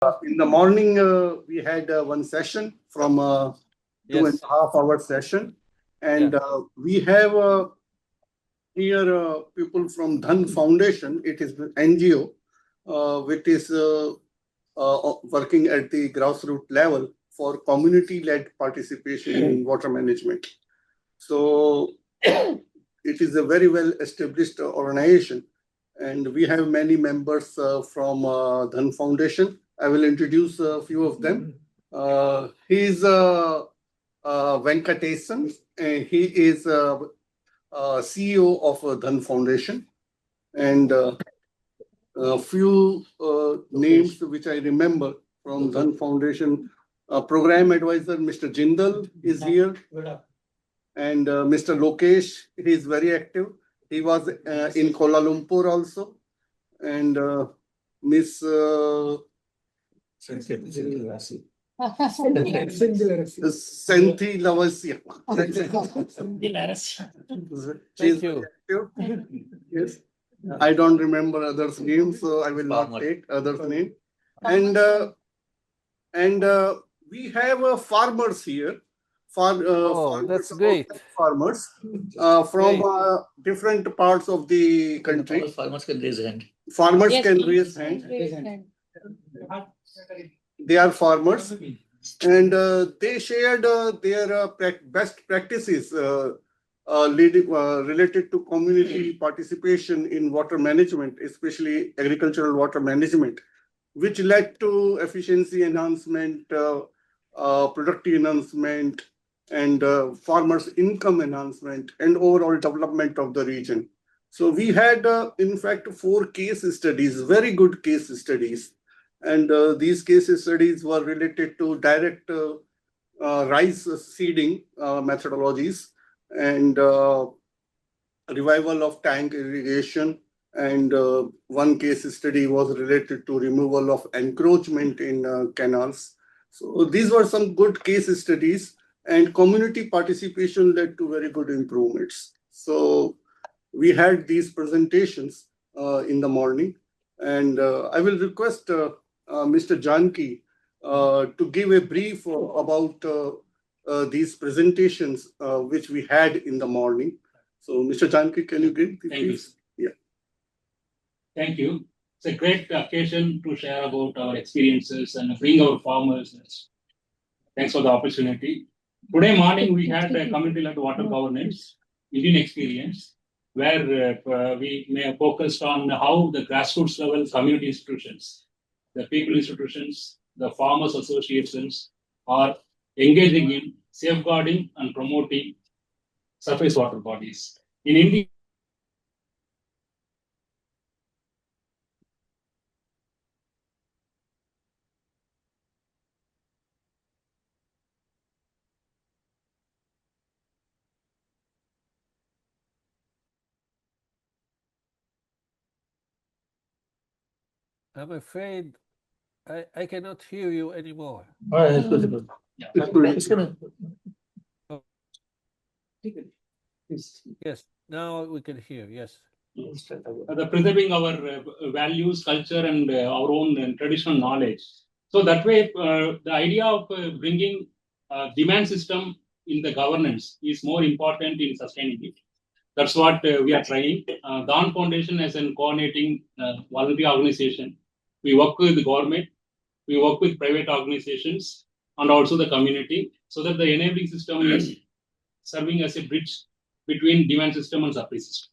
In the morning, we had one session from 2.5 hour session. And we have here people from DHAN Foundation. It is the NGO, which is working at the grassroots level for community-led participation in water management. So it is a very well-established organization. And we have many members from DHAN Foundation. I will introduce a few of them. He is Venkatesan, and he is CEO of DHAN Foundation. And a few names which I remember from DHAN Foundation. Program advisor, Mr. Jindal is here. And Mr. Lokesh, he is very active. He was in Kuala Lumpur also. And Miss Senthi Lavasya. Thank you. Yes. I don't remember others' names, so I will not take others' name. And we have farmers here. That's great. Farmers from different parts of the country. Farmers can raise hand. Farmers can raise hand. They are farmers, and they shared their best practices related to community participation in water management, especially agricultural water management, which led to efficiency enhancement, productive enhancement, and farmers' income enhancement, and overall development of the region. So we had, in fact, 4 case studies, very good case studies. And these case studies were related to direct rice seeding methodologies and revival of tank irrigation. And one case study was related to removal of encroachment in canals. So these were some good case studies, and community participation led to very good improvements. So we had these presentations in the morning, and I will request Mr. Janaki to give a brief about these presentations which we had in the morning. So Mr. Janaki, can you give the brief? Yeah. Thank you. It's a great occasion to share about our experiences and bring our farmers. Thanks for the opportunity. Today morning, we had a community-led water governance, Indian experience, where we may focused on how the grassroots level community institutions, the people institutions, the farmers associations are engaging in safeguarding and promoting surface water bodies. In India, I'm afraid I cannot hear you anymore. It's good. Yes, now we can hear. Yes. The preserving our values, culture, and our own traditional knowledge. So that way, the idea of bringing demand system in the governance is more important in sustainability. That's what we are trying. DHAN Foundation as a coordinating voluntary organization. We work with the government, we work with private organizations, and also the community, so that the enabling system is serving as a bridge between demand system and supply system.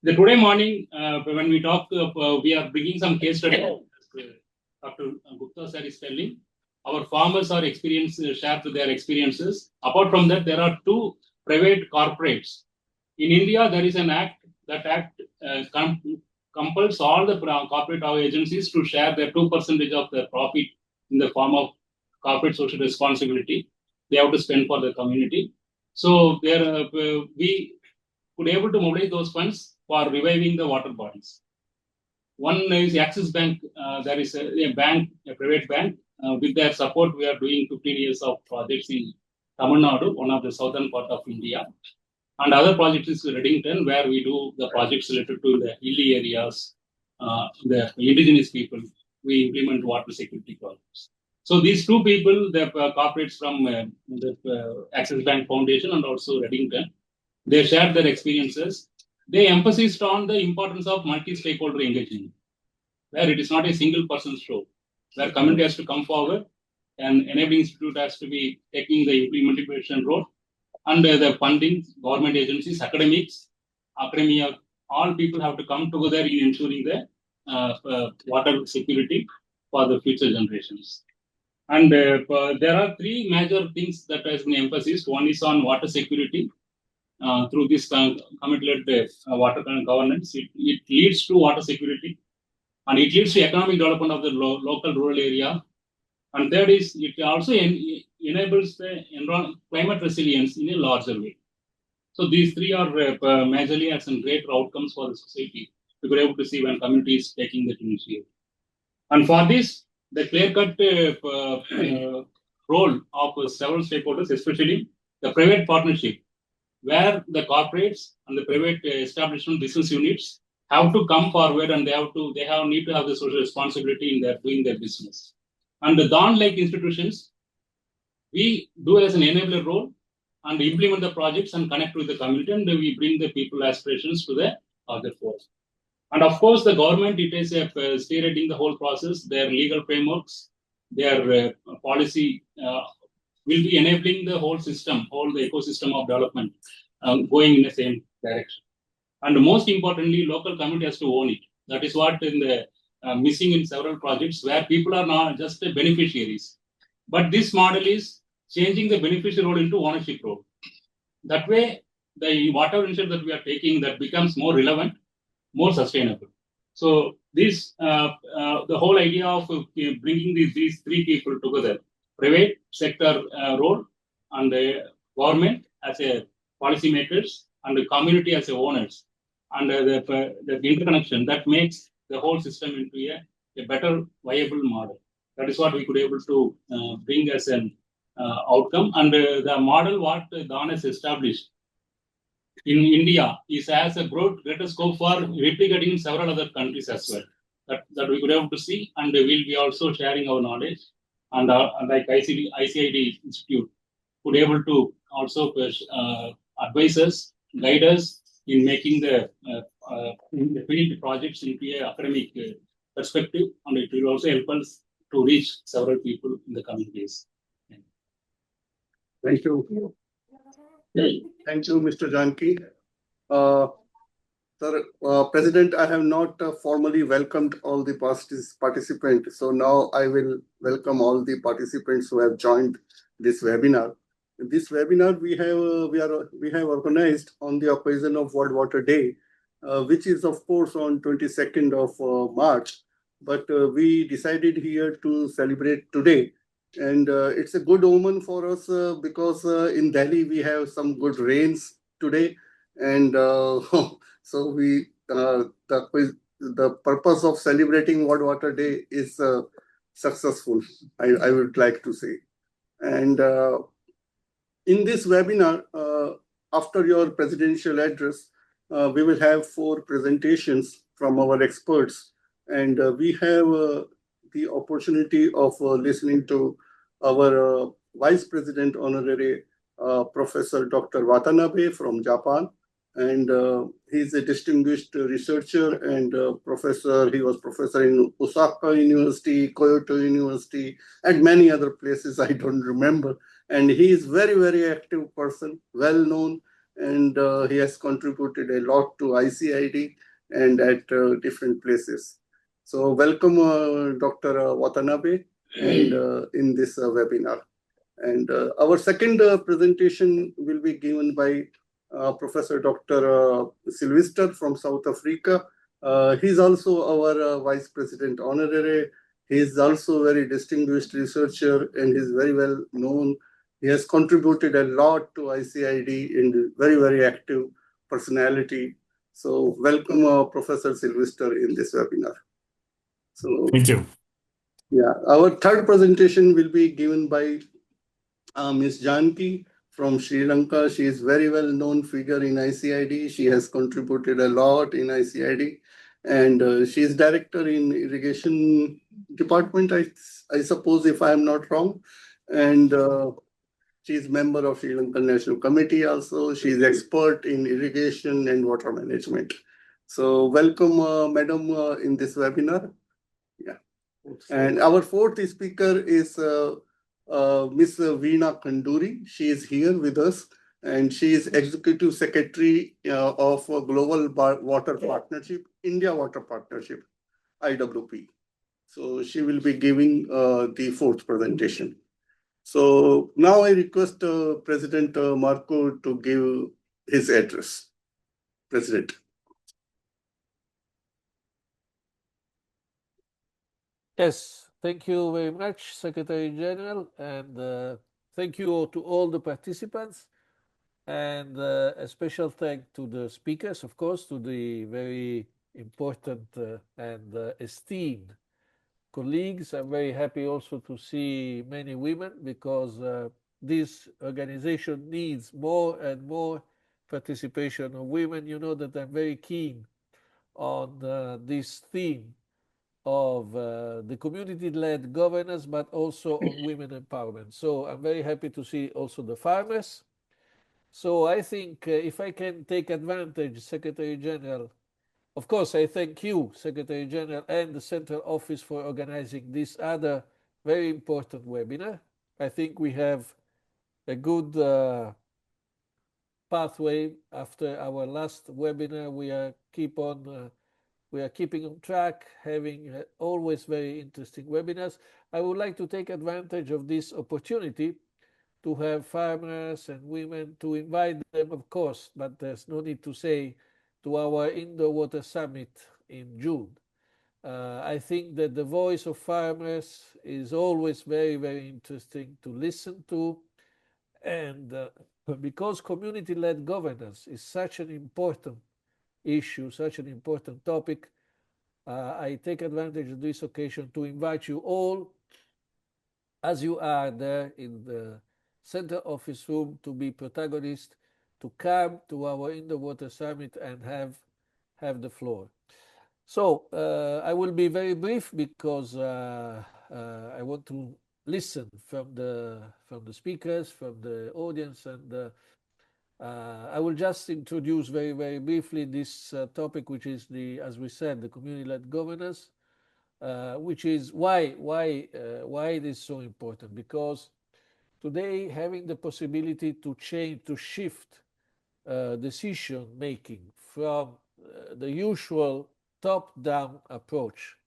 The today morning, when we talk, we are bringing some case study. Dr. Gupta sir is telling, our farmers are shared their experiences. Apart from that, there are 2 private corporates. In India, there is an act. That act compels all the corporate agencies to share their 2% of their profit in the form of corporate social responsibility. They have to spend for the community. So there, we could able to mobilize those funds for reviving the water bodies. One is Axis Bank. There is a bank, a private bank. With their support, we are doing 15 years of projects in Tamil Nadu, one of the southern part of India. And other projects is Reddington, where we do the projects related to the hilly areas, the indigenous people. we implement water security projects. So these two people, the corporates from the Axis Bank Foundation and also Reddington, they shared their experiences. They emphasized on the importance of multi-stakeholder engagement, where it is not a single person show, where community has to come forward and enabling institute has to be taking the implementation role, and the funding, government agencies, academia, all people have to come together in ensuring the water security for the future generations. And there are three major things that has been emphasized. One is on water security. Through this community-led water governance, it leads to water security, and it leads to economic development of the local rural area. And third is it also enables the climate resilience in a larger way. So these three are majorly as some great outcomes for the society. We were able to see when community is taking that initiative. And for this, the clear-cut role of several stakeholders, especially the private partnership, where the corporates and the private establishment business units have to come forward and they need to have the social responsibility in doing their business. And the DHAN-like institutions, we do as an enabler role and implement the projects and connect with the community, and we bring the people aspirations to the other force. And of course, the government, it is steering the whole process. Their legal frameworks, their policy will be enabling the whole system, the ecosystem of development going in the same direction. And most importantly, local community has to own it. That is what in the missing in several projects where people are not just the beneficiaries. But this model is changing the beneficiary role into ownership role. That way, the whatever initiative that we are taking, that becomes more relevant, more sustainable. So this, the whole idea of bringing these three people together, private sector role and the government as a policymakers and the community as a owners, and the interconnection that makes the whole system into a better viable model. That is what we could able to bring as an outcome. And the model what DHAN has established in India has a greater scope for replicating in several other countries as well. That we could able to see, and we will be also sharing our knowledge. And like ICID Institute could able to also advise us, guide us in making the field projects into an academic perspective, and it will also help us to reach several people in the coming days. Thank you. Thank you, Mr. Janaki. Sir, President, I have not formally welcomed all the participants. So now I will welcome all the participants who have joined this webinar. This webinar we have organized on the occasion of World Water Day, which is of course on 22nd of March. But we decided here to celebrate today. And it's a good omen for us because in Delhi we have some good rains today. And so the purpose of celebrating World Water Day is successful, I would like to say. And in this webinar, after your presidential address, we will have 4 presentations from our experts. And we have the opportunity of listening to our Vice President Honorary Professor Dr. Watanabe from Japan. And he's a distinguished researcher and professor. He was professor in Osaka University, Kyoto University, and many other places I don't remember. And he is very, very active person, well known, and he has contributed a lot to ICID and at different places. So welcome, Dr. Watanabe, and in this webinar. And our second presentation will be given by Professor Dr. Sylvester from South Africa. He's also our Vice President Honorary. He is also a very distinguished researcher and is very well known. He has contributed a lot to ICID and very, very active personality. So welcome, Professor Sylvester, in this webinar. So, thank you. Yeah, our third presentation will be given by Ms. Janaki from Sri Lanka. She is very well known figure in ICID. She has contributed a lot in ICID, and she is director in Irrigation department, I suppose, if I am not wrong. And she's member of Sri Lankan National Committee also. She's expert in irrigation and water management. So welcome, madam, in this webinar. Yeah. And our fourth speaker is Miss Veena Khanduri. She is here with us, and she is Executive Secretary of Global Water Partnership, India Water Partnership, IWP. So she will be giving the fourth presentation. So now I request President Marco to give his address. President. Yes, thank you very much, Secretary General, and thank you to all the participants, and a special thank to the speakers, of course, to the very important and esteemed colleagues. I'm very happy also to see many women because this organization needs more and more participation of women. You know that I'm very keen on this theme of the community-led governance, but also on women empowerment. So I'm very happy to see also the farmers. So I think if I can take advantage, Secretary General, of course, I thank you, Secretary General, and the Central Office for organizing this other very important webinar. I think we have a good pathway after our last webinar. We are keeping on track, having always very interesting webinars. I would like to take advantage of this opportunity to have farmers and women, to invite them, of course, but there's no need to say, to our Indoor Water Summit in June. I think that the voice of farmers is always very, very interesting to listen to. And because community-led governance is such an important issue, such an important topic, I take advantage of this occasion to invite you all, as you are there in the Center Office room, to be protagonists, to come to our Indoor Water Summit and have the floor. So I will be very brief because I want to listen from the speakers, from the audience, and I will just introduce very, very briefly this topic, which is as we said, the community-led governance, which is why it is so important. Because today, having the possibility to change, to shift decision making from the usual top-down approach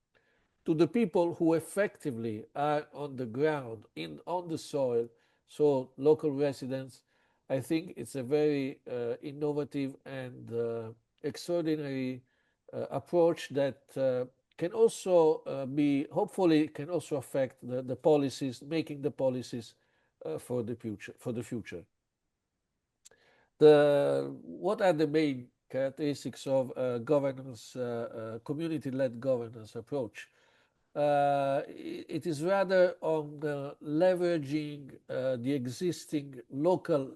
to the people who effectively are on the ground, on the soil, so local residents, I think it's a very innovative and extraordinary approach that can also hopefully can also affect the policies, making the policies for the future. What are the main characteristics of governance, community-led governance approach? It is rather on leveraging the existing local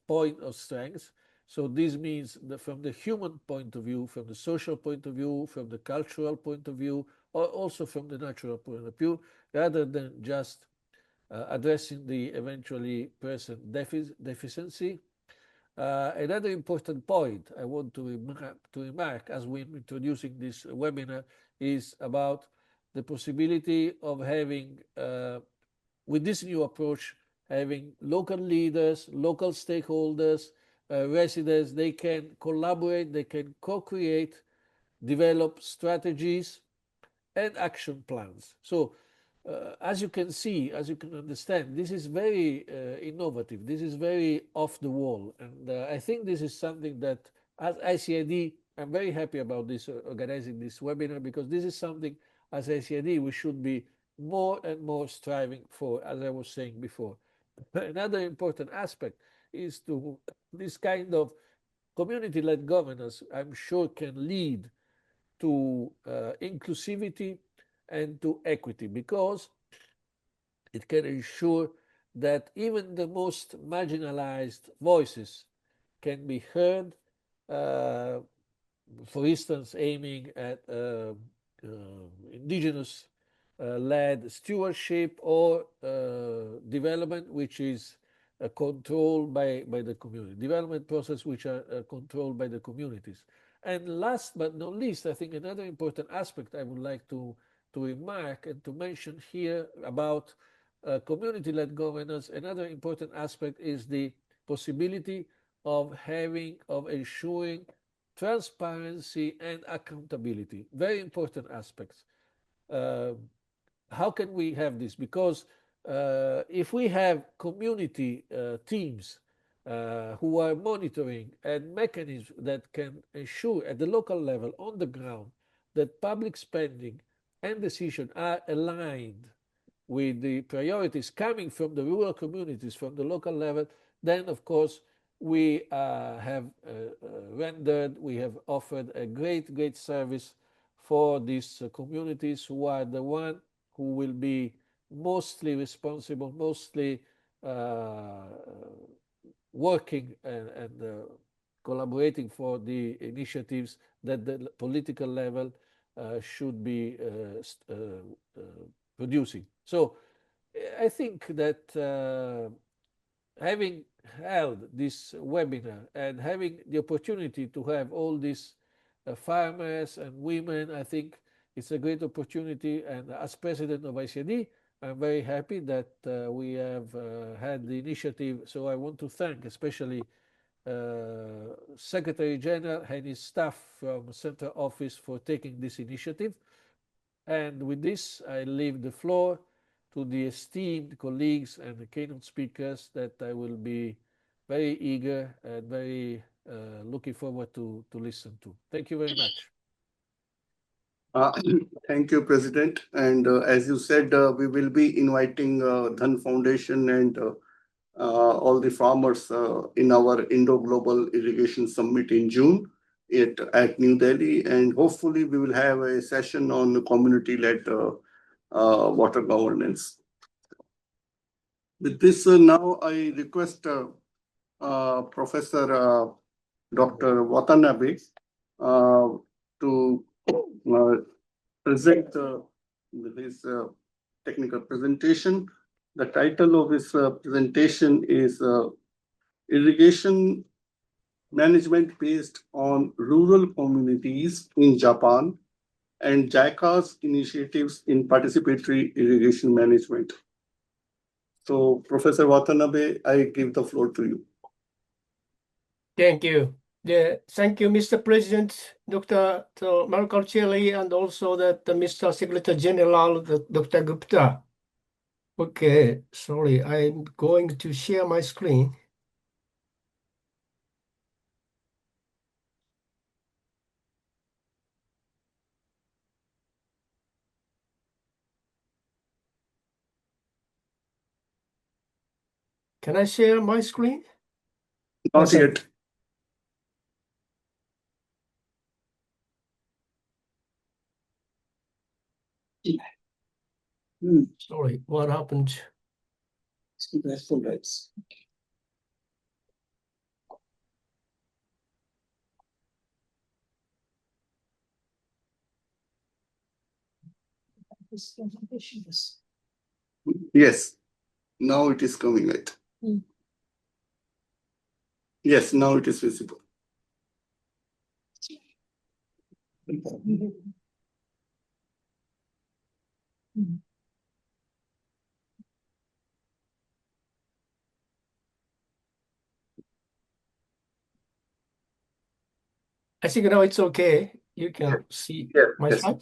point of strength. So this means that from the human point of view, from the social point of view, from the cultural point of view, or also from the natural point of view, rather than just addressing the eventually person deficiency. Another important point I want to remark as we're introducing this webinar is about the possibility of having, with this new approach, having local leaders, local stakeholders, residents. They can collaborate, they can co-create, develop strategies and action plans. So as you can see, as you can understand, this is very innovative. This is very off the wall. And I think this is something that as ICID, I'm very happy about this, organizing this webinar, because this is something as ICID we should be more and more striving for, as I was saying before. Another important aspect is to this kind of community-led governance, I'm sure can lead to inclusivity and to equity, because it can ensure that even the most marginalized voices can be heard, for instance, aiming at indigenous led stewardship or development which is controlled by the community, development process which are controlled by the communities. And last but not least, I think another important aspect I would like to remark and to mention here about community-led governance, another important aspect is the possibility of ensuring transparency and accountability. Very important aspects. How can we have this? Because if we have community teams who are monitoring and mechanisms that can ensure at the local level on the ground that public spending and decision are aligned with the priorities coming from the rural communities, from the local level, then of course we have offered a great service for these communities who are the one who will be mostly responsible, mostly working and collaborating for the initiatives that the political level should be producing. So I think that having held this webinar and having the opportunity to have all these farmers and women, I think it's a great opportunity. And as president of ICID, I'm very happy that we have had the initiative. So I want to thank especially Secretary General and his staff from Central Office for taking this initiative. And with this, I leave the floor to the esteemed colleagues and the keynote speakers that I will be very eager and very looking forward to listen to. Thank you very much. Thank you, President. And as you said, we will be inviting DHAN Foundation and all the farmers in our Indo-Global Irrigation Summit in June at New Delhi. And hopefully we will have a session on community-led water governance. With this, now I request Professor Dr. Watanabe to present his technical presentation. The title of his presentation is Irrigation Management Based on Rural Communities in Japan and JICA's Initiatives in Participatory Irrigation Management. So, Professor Watanabe, I give the floor to you. Thank you. Thank you, Mr. President, Dr. Marco Arcieri, and also Mr. Secretary General, Dr. Gupta. Okay, sorry, I'm going to share my screen. Can I share my screen? Not yet. Sorry, what happened? Yes, now it is coming right. Yes, now it is visible. I think now it's okay. You can see my slide.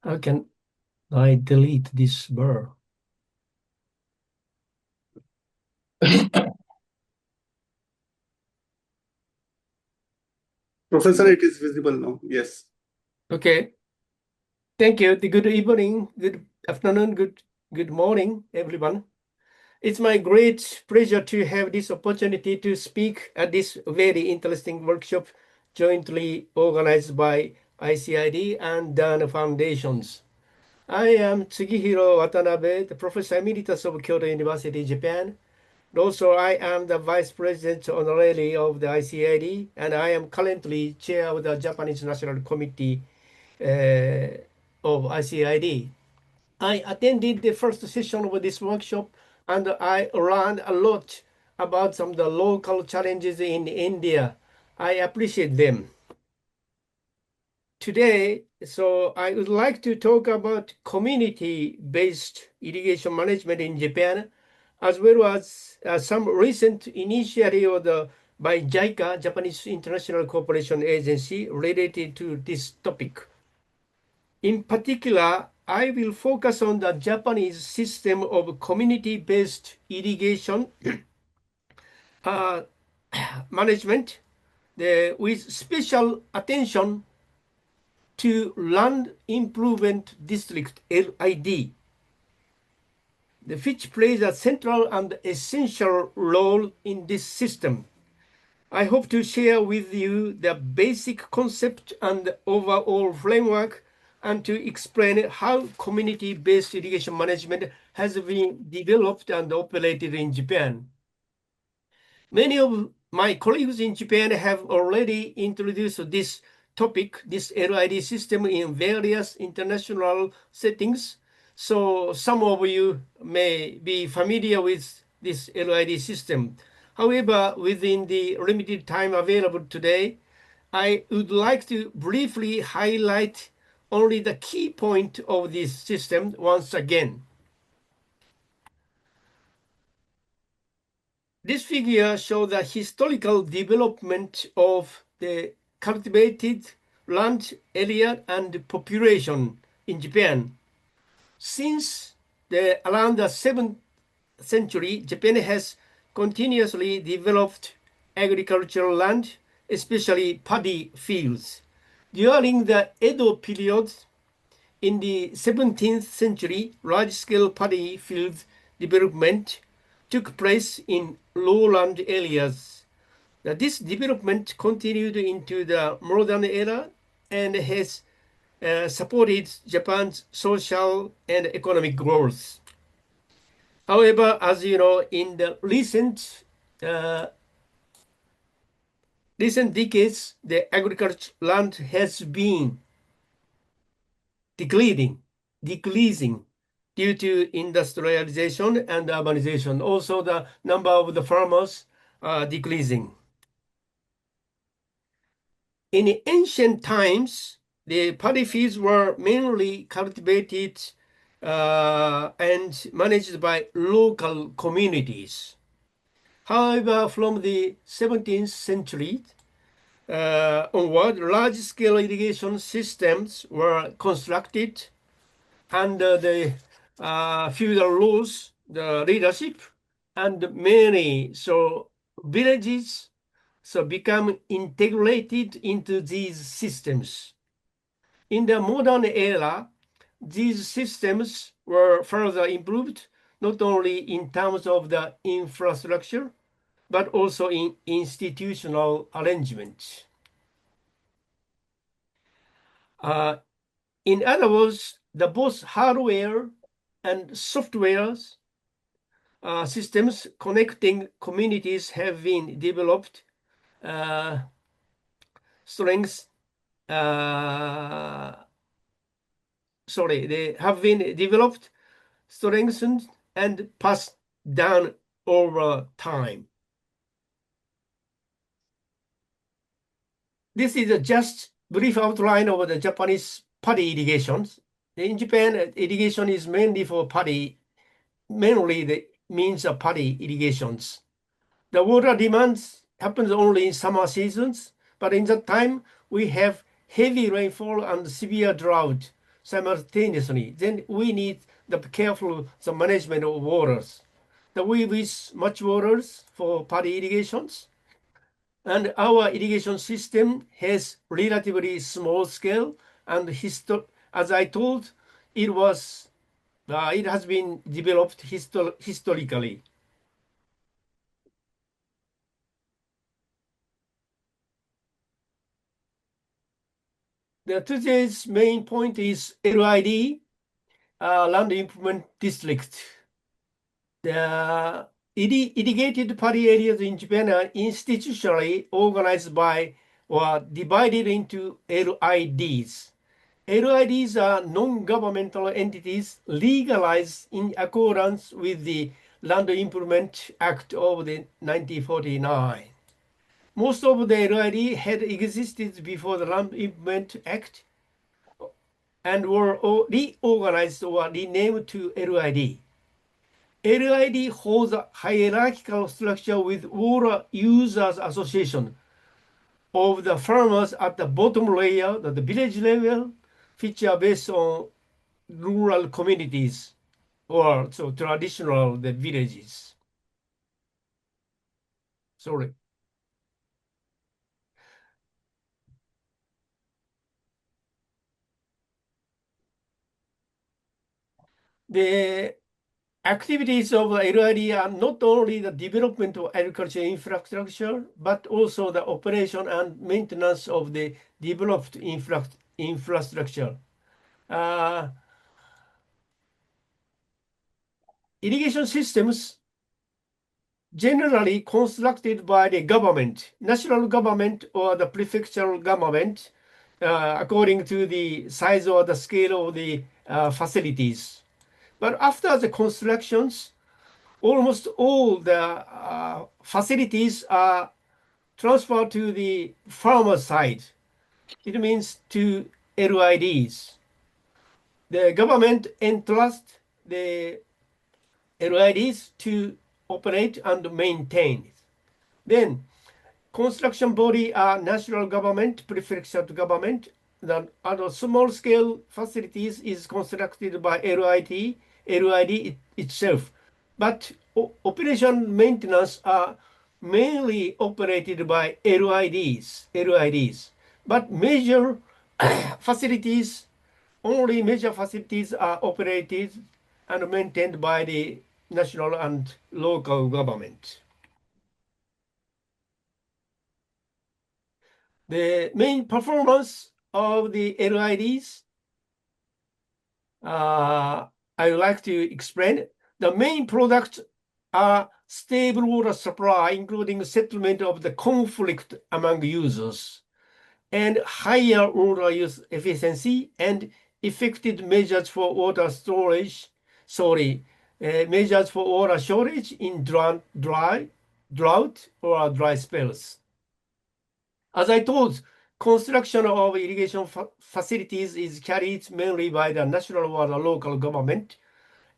How can I delete this bar? Professor, it is visible now. Yes. Okay. Thank you. Good evening, good afternoon, good morning, everyone. It's my great pleasure to have this opportunity to speak at this very interesting workshop jointly organized by ICID and DHAN Foundations. I am Tsugihiro Watanabe, the Professor Emeritus of Kyoto University, Japan. Also, I am the Vice President Honorary of the ICID, and I am currently Chair of the Japanese National Committee of ICID. I attended the first session of this workshop, and I learned a lot about some of the local challenges in India. I appreciate them. Today, so I would like to talk about community-based irrigation management in Japan, as well as some recent initiative by JICA, Japanese International Cooperation Agency, related to this topic. In particular, I will focus on the Japanese system of community-based irrigation management with special attention to Land Improvement District, LID, which plays a central and essential role in this system. I hope to share with you the basic concept and overall framework, and to explain how community-based irrigation management has been developed and operated in Japan. Many of my colleagues in Japan have already introduced this topic, this LID system, in various international settings. So some of you may be familiar with this LID system. However, within the limited time available today, I would like to briefly highlight only the key point of this system once again. This figure shows the historical development of the cultivated land area and population in Japan. Since around the 7th century, Japan has continuously developed agricultural land, especially paddy fields. During the Edo period, in the 17th century, large-scale paddy field development took place in lowland areas. This development continued into the modern era and has supported Japan's social and economic growth. However, as you know, in the recent decades, the agricultural land has been decreasing due to industrialization and urbanization. Also, the number of the farmers are decreasing. In ancient times, the paddy fields were mainly cultivated and managed by local communities. However, from the 17th century onward, large-scale irrigation systems were constructed under the feudal rules, the leadership, and many villages become integrated into these systems. In the modern era, these systems were further improved, not only in terms of the infrastructure, but also in institutional arrangements. In other words, both hardware and software systems connecting communities have been developed, they have been developed, strengthened, and passed down over time. This is a just brief outline of the Japanese paddy irrigations. In Japan, irrigation is mainly for paddy, mainly the means of paddy irrigations. The water demands happens only in summer seasons, but in that time we have heavy rainfall and severe drought simultaneously. Then we need the careful management of waters. We use much waters for paddy irrigations, and our irrigation system has relatively small scale, and as I told, it has been developed historically. Today's main point is LID. land improvement district. The irrigated paddy areas in Japan are institutionally organized by or divided into LIDs. LIDs are non-governmental entities legalized in accordance with the Land Improvement Act of the 1949. Most of the LID had existed before the Land Improvement Act and were reorganized or renamed to LID. LID holds a hierarchical structure with Water Users Association of the farmers at the bottom layer, the village level, which are based on rural communities or so traditional the villages. Sorry. The activities of LID are not only the development of agricultural infrastructure, but also the operation and maintenance of the developed infrastructure. Irrigation systems generally constructed by the government, national government or the prefectural government, according to the size or the scale of the facilities. But after the constructions, almost all the facilities are transferred to the farmer side. It means to LIDs. The government entrusts the LIDs to operate and maintain. Then, construction body are national government, prefectural government. The other small-scale facilities is constructed by LID itself. But operation maintenance are mainly operated by LIDs. But major facilities, only major facilities are operated and maintained by the national and local government. The main performance of the LIDs, I would like to explain. The main products are stable water supply, including settlement of the conflict among users, and higher water use efficiency and effective measures for water storage, measures for water shortage in drought or dry spells. As I told, construction of irrigation facilities is carried mainly by the national or the local government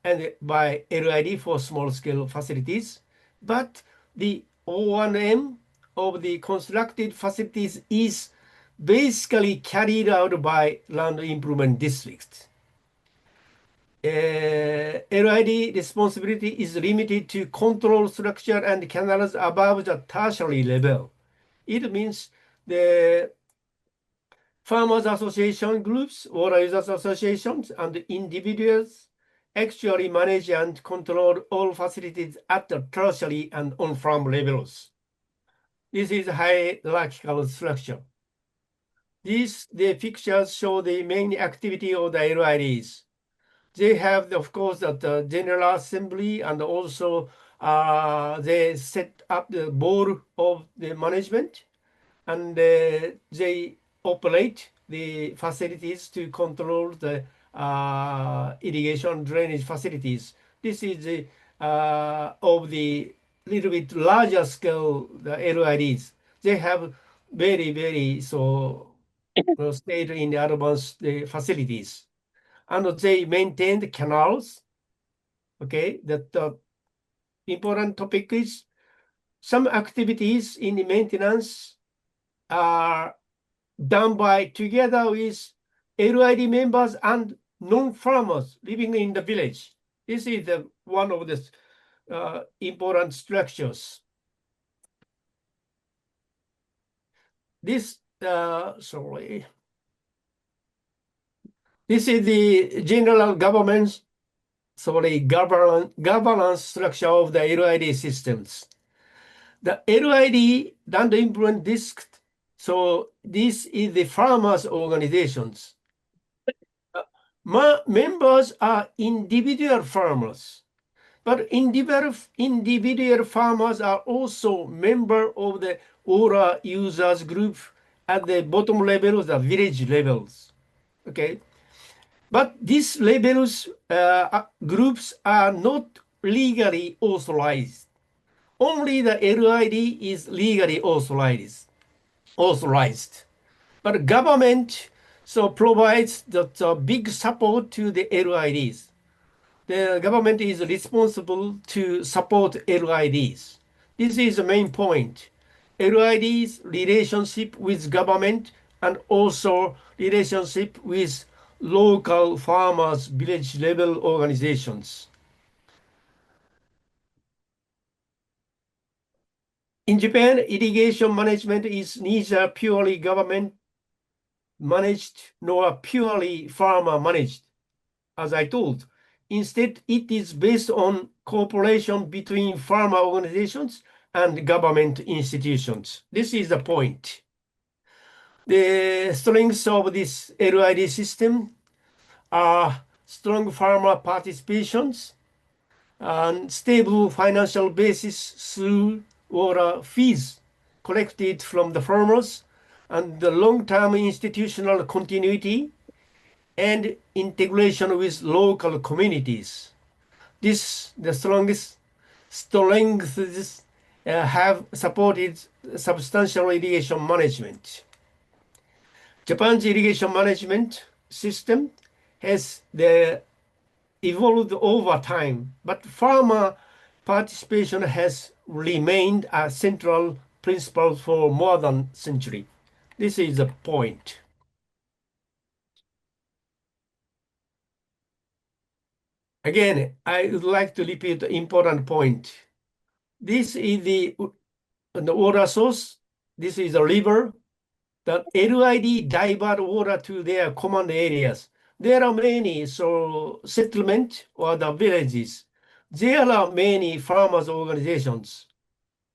and by LID for small-scale facilities. But the O&M of the constructed facilities is basically carried out by land improvement districts. LID responsibility is limited to control structure and canals above the tertiary level. It means the farmers association groups, water users associations, and individuals actually manage and control all facilities at the tertiary and on-farm levels. This is hierarchical structure. The pictures show the main activity of the LIDs. They have, of course, the General Assembly, and also they set up the board of the management, and they operate the facilities to control the irrigation drainage facilities. This is the of the little bit larger scale, the LIDs. They have very state in the advanced facilities, and they maintain the canals. Okay, that the important topic is some activities in the maintenance are done by together with LID members and non-farmers living in the village. This is one of the important structures. This this is the general governance governance structure of the LID systems. The LID land improvement district. So this is the farmers' organizations. members are individual farmers, but individual farmers are also member of the ORA users group at the bottom level, the village levels. Okay, but these levels groups are not legally authorized. Only the LID is legally authorized. But government provides the big support to the LIDs. The government is responsible to support LIDs. This is the main point. LIDs relationship with government and also relationship with local farmers, village level organizations. In Japan, irrigation management is neither purely government managed nor purely farmer managed, as I told. Instead, it is based on cooperation between farmer organizations and government institutions. This is the point. The strengths of this LID system are strong farmer participations and stable financial basis through or fees collected from the farmers and the long-term institutional continuity and integration with local communities. The strongths have supported substantial irrigation management. Japan's irrigation management system has evolved over time, but farmer participation has remained a central principle for more than a century. This is the point. Again, I would like to repeat the important point. This is the water source. This is a river. The LID divert water to their command areas. There are many settlement or the villages. There are many farmers organizations.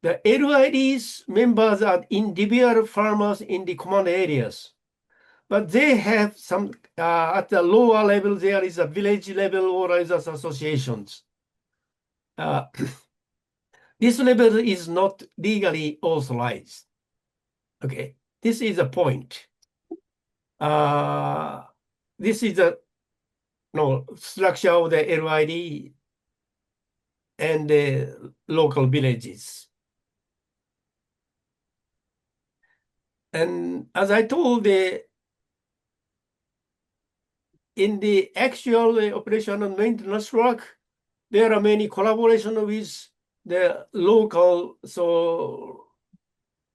The LID's members are individual farmers in the command areas. But they have some, at the lower level, there is a village level organizers associations. This level is not legally authorized. Okay, this is a point. This is the structure of the LID and the local villages. And as I told, in the actual operation and maintenance work, there are many collaboration with the local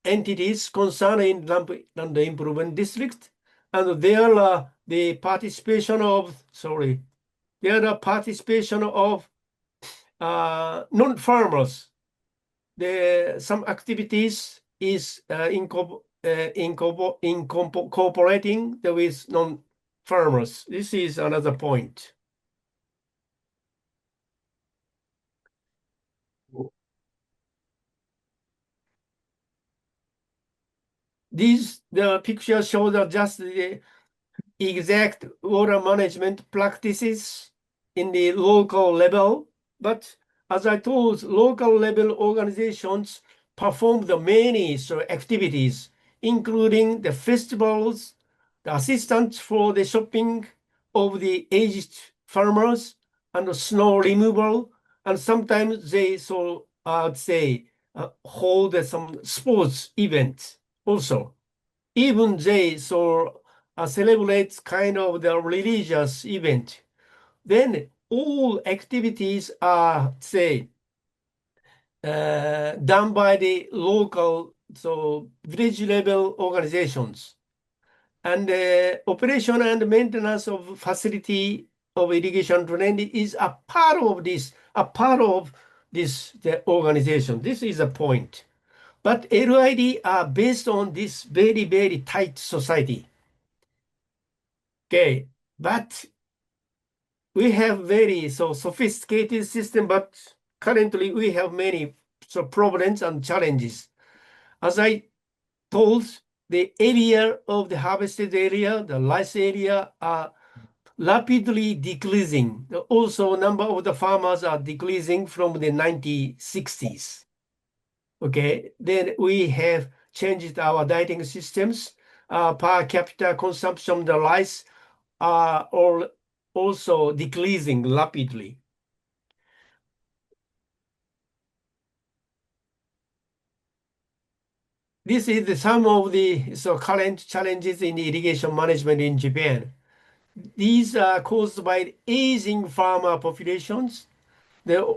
entities concerned in land improvement district, and there are the participation of non-farmers. Some activities is incorporating with non-farmers. This is another point. The picture shows just the exact water management practices in the local level. But as I told, local level organizations perform the many activities, including the festivals, the assistance for the shopping of the aged farmers, and the snow removal, and sometimes they hold some sports events also. Even they celebrate kind of the religious event. Then all activities are done by the local village level organizations. And the operation and maintenance of facility of irrigation drainage is a part of this, the organization. This is a point. But LID are based on this very, very tight society. Okay, but we have very sophisticated system, but currently we have many problems and challenges. As I told, the area of the harvested area, the rice area, are rapidly decreasing. Also, number of the farmers are decreasing from the 1960s. Okay, then we have changed our dieting systems. Per capita consumption, the rice are all also decreasing rapidly. This is the some of the current challenges in irrigation management in Japan. These are caused by aging farmer populations, the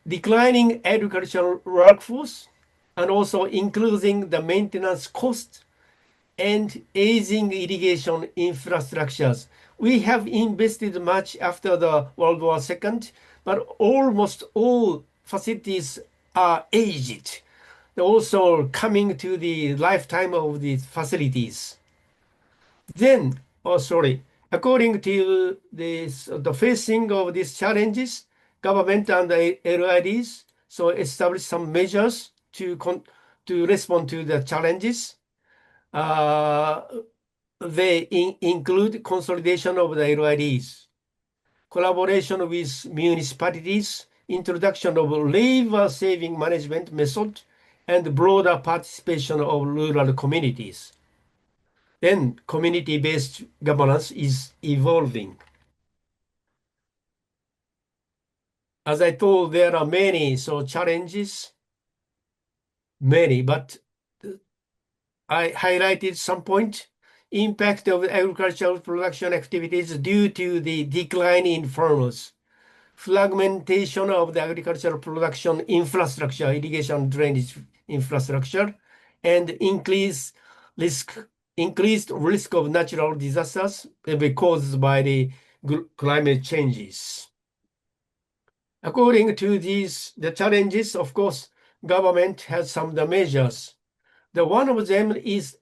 declining agricultural workforce, and also increasing the maintenance cost and aging irrigation infrastructures. We have invested much after the World War II, but almost all facilities are aged. They're also coming to the lifetime of these facilities. Then, according to this, the facing of these challenges, government and the LIDs establish some measures to respond to the challenges. They include consolidation of the LIDs, collaboration with municipalities, introduction of labor-saving management method, and broader participation of rural communities. Then community-based governance is evolving. As I told, there are many challenges, but I highlighted some point. Impact of agricultural production activities due to the decline in farmers, fragmentation of the agricultural production infrastructure, irrigation drainage infrastructure, and increased risk of natural disasters caused by the climate changes. According to the challenges, of course, government has some of the measures. One of them is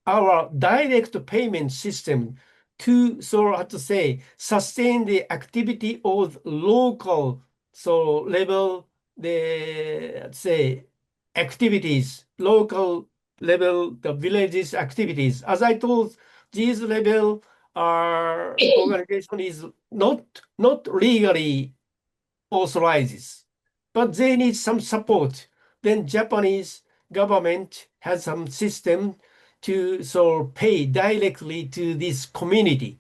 our direct payment system to, sustain the activity of local, level, activities, local level, the villages activities. As I told, these level organization is not legally authorizes, but they need some support. Then Japanese government has some system to pay directly to this community,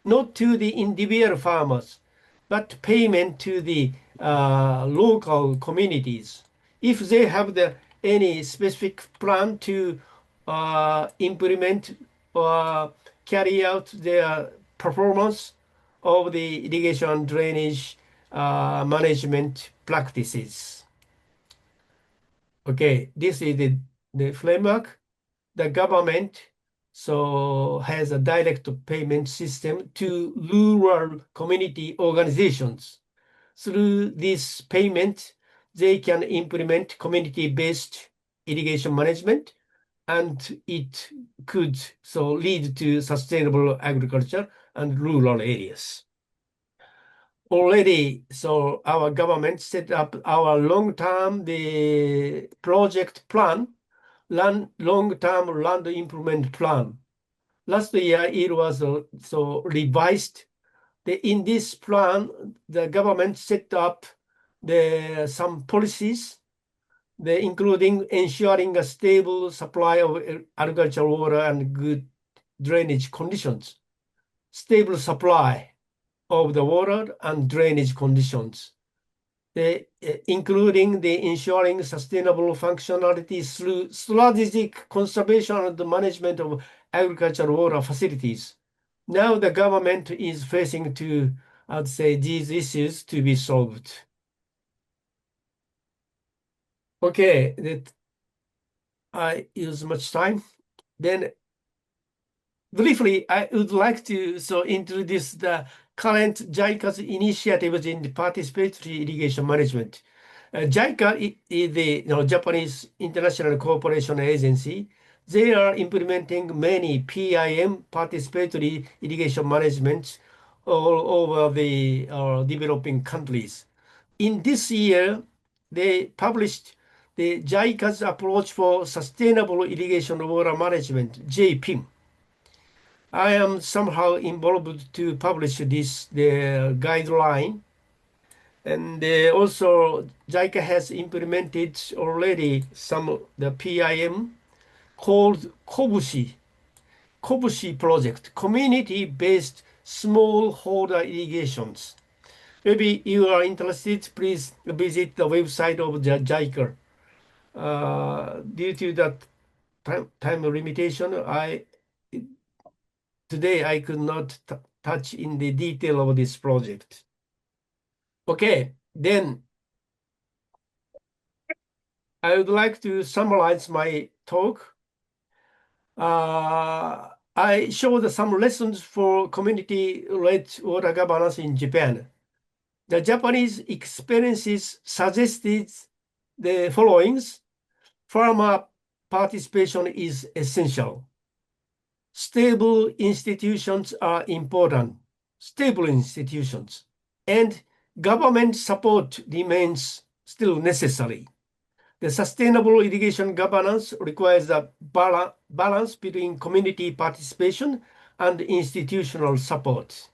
not to the individual farmers, but payment to the local communities. If they have any specific plan to implement or carry out their performance of the irrigation drainage management practices. Okay, this is the framework. The government has a direct payment system to rural community organizations. Through this payment, they can implement community-based irrigation management, and it could lead to sustainable agriculture and rural areas. Already, our government set up our long-term project plan, long-term land improvement plan. Last year, it was revised. In this plan, the government set up some policies, including ensuring a stable supply of agricultural water and good drainage conditions, stable supply of the water and drainage conditions, including ensuring sustainable functionality through strategic conservation and management of agricultural water facilities. Now the government is facing these issues to be solved. Okay, that I use much time. Then briefly, I would like to introduce the current JICA's initiatives in the participatory irrigation management. JICA is the Japanese International Cooperation Agency. They are implementing many PIM, participatory irrigation management, all over the developing countries. In this year, they published the JICA's approach for sustainable irrigation water management, JPIM. I am somehow involved to publish the guideline. And also, Jica has implemented already the PIM called Kobushi project, community-based smallholder irrigations. Maybe you are interested, please visit the website of the Jica. Due to that time limitation, today I could not touch in the detail of this project. Okay, then I would like to summarize my talk. I showed some lessons for community-led water governance in Japan. The Japanese experiences suggested the followings. Farmer participation is essential. Stable institutions are important. Stable institutions. And government support remains still necessary. The sustainable irrigation governance requires a balance between community participation and institutional support.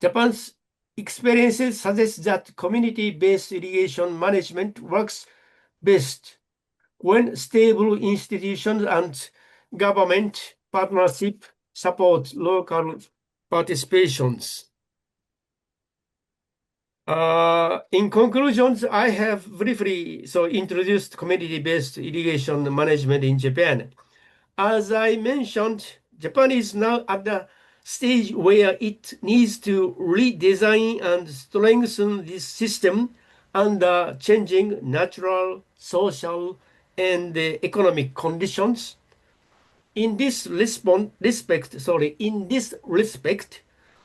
Japan's experiences suggest that community-based irrigation management works best when stable institutions and government partnership support local participations. In conclusions, I have briefly introduced community-based irrigation management in Japan. As I mentioned, Japan is now at the stage where it needs to redesign and strengthen this system under changing natural, social, and economic conditions. In this respect,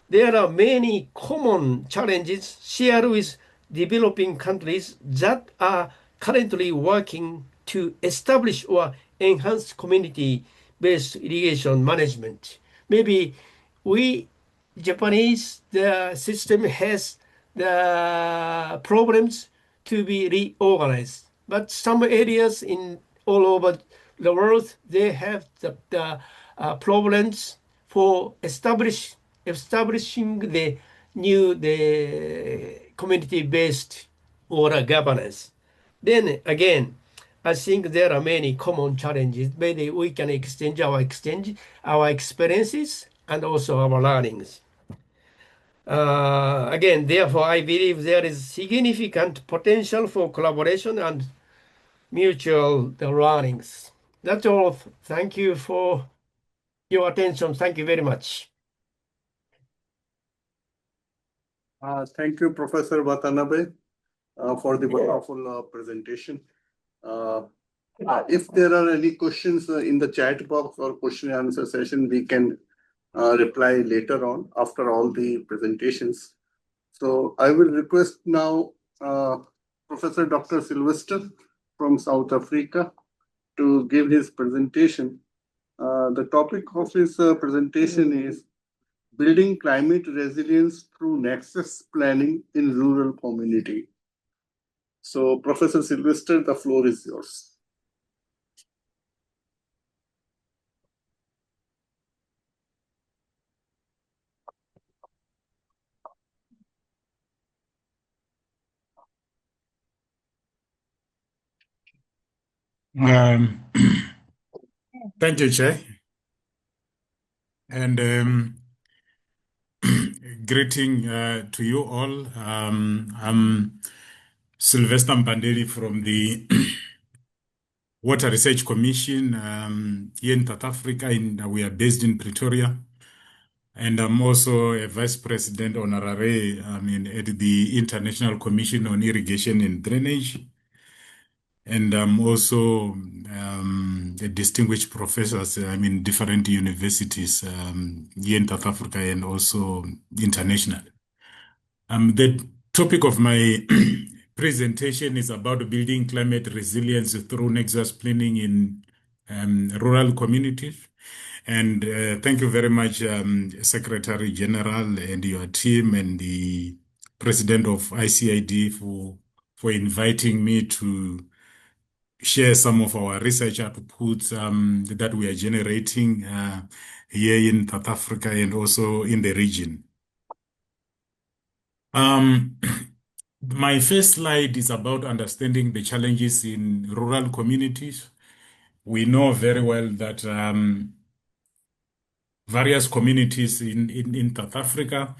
there are many common challenges shared with developing countries that are currently working to establish or enhance community-based irrigation management. Maybe Japanese, the system has the problems to be reorganized. But some areas all over the world, they have the problems for establishing the community-based water governance. Then again, I think there are many common challenges. Maybe we can exchange our experiences and also our learnings. Again, therefore, I believe there is significant potential for collaboration and mutual learnings. That's all. Thank you for your attention. Thank you very much. Thank you, Professor Watanabe, for the wonderful presentation. If there are any questions in the chat box or question and answer session, we can reply later on after all the presentations. So I will request now Professor Dr. Sylvester from South Africa to give his presentation. The topic of his presentation is Building Climate Resilience through Nexus Planning in Rural Community. So Professor Sylvester, the floor is yours. Thank you, Chair. And greeting to you all. I'm Sylvester Mpandeli from the Water Research Commission here in South Africa. We are based in Pretoria. And I'm also a Vice President Honorary at the International Commission on Irrigation and Drainage. And I'm also a distinguished professor in different universities here in South Africa and also international. The topic of my presentation is about building climate resilience through Nexus planning in rural communities. And thank you very much, Secretary General and your team and the President of ICID for inviting me to share some of our research outputs that we are generating here in South Africa and also in the region. My first slide is about understanding the challenges in rural communities. We know very well that various communities in South Africa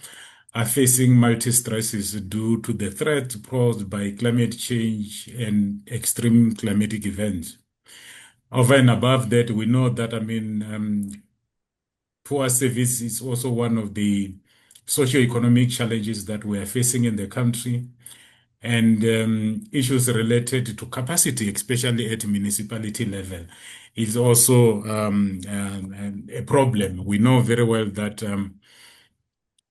are facing multi-stresses due to the threats posed by climate change and extreme climatic events. Over and above that, we know that, poor service is also one of the socio-economic challenges that we are facing in the country, and issues related to capacity, especially at municipality level, is also a problem. We know very well that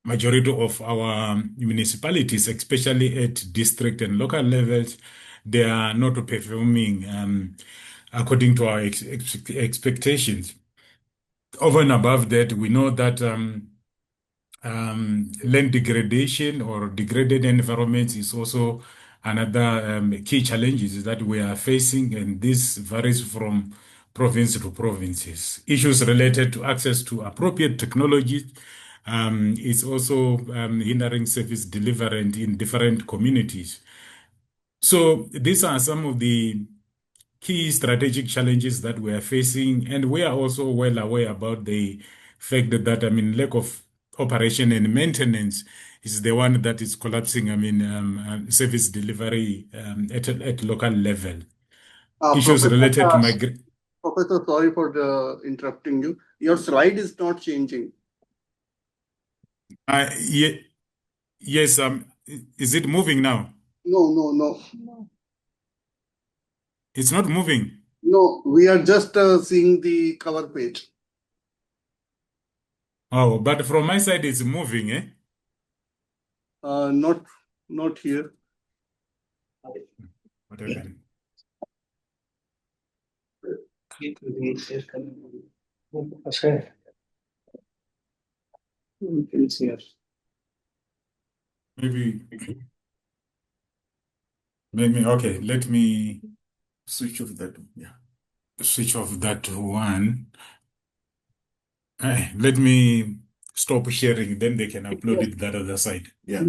majority of our municipalities, especially at district and local levels, they are not performing according to our expectations. Over and above that, we know that land degradation or degraded environments is also another key challenges that we are facing, and this varies from province to provinces. Issues related to access to appropriate technology is also hindering service delivery in different communities. So these are some of the key strategic challenges that we are facing, and we are also well aware about the fact that lack of operation and maintenance is the one that is collapsing service delivery at local level. Issues related to migration. Professor, sorry for interrupting you. Your slide is not changing. Yes, is it moving now? No. It's not moving. No, we are just seeing the cover page. Oh, but from my side, it's moving, eh? Not here. What happened? Maybe, okay, let me switch off that. Yeah. Switch off that one. Let me stop sharing, then they can upload it that other side. Yeah.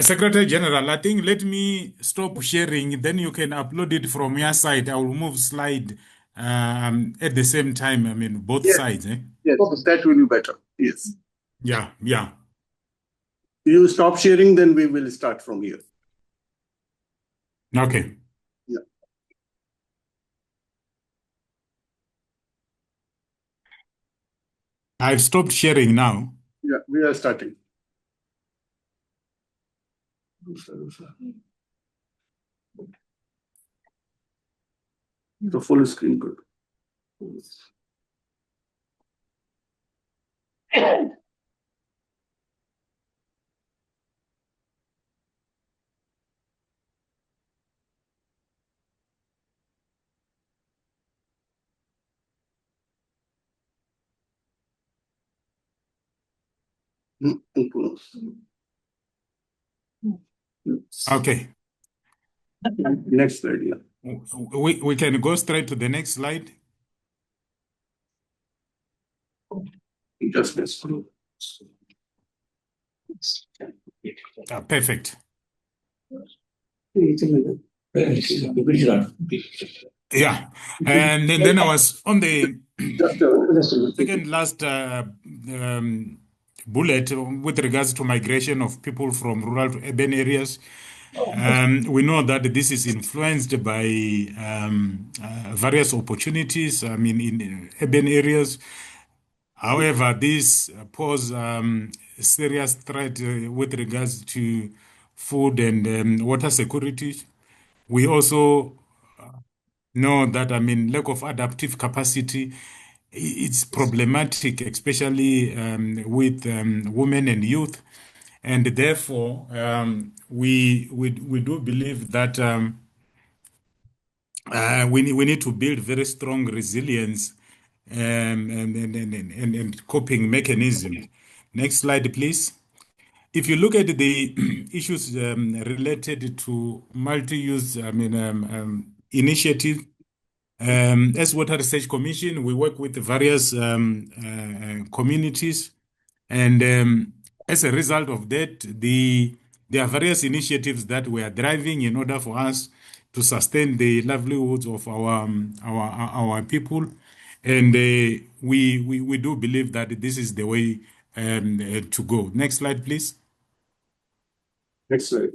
Secretary General, I think let me stop sharing, then you can upload it from your side. I will move slide at the same time, both sides. Eh? Yes, that will be better. Yes. Yeah. You stop sharing, then we will start from here. Okay. Yeah. I've stopped sharing now. Yeah, we are starting. The full screen good. Okay. Next slide, yeah. We can go straight to the next slide. Just this. Perfect. Yeah. And then I was on the second last bullet with regards to migration of people from rural to urban areas. We know that this is influenced by various opportunities, in urban areas. However, this pose serious threat with regards to food and water security. We also know that, lack of adaptive capacity, it's problematic, especially with women and youth. And therefore, we do believe that we need to build very strong resilience and coping mechanism. Next slide, please. If you look at the issues related to multi-use, initiative. As Water Research Commission, we work with various communities, and as a result of that, there are various initiatives that we are driving in order for us to sustain the livelihoods of our people, and we do believe that this is the way to go. Next slide, please. Next slide.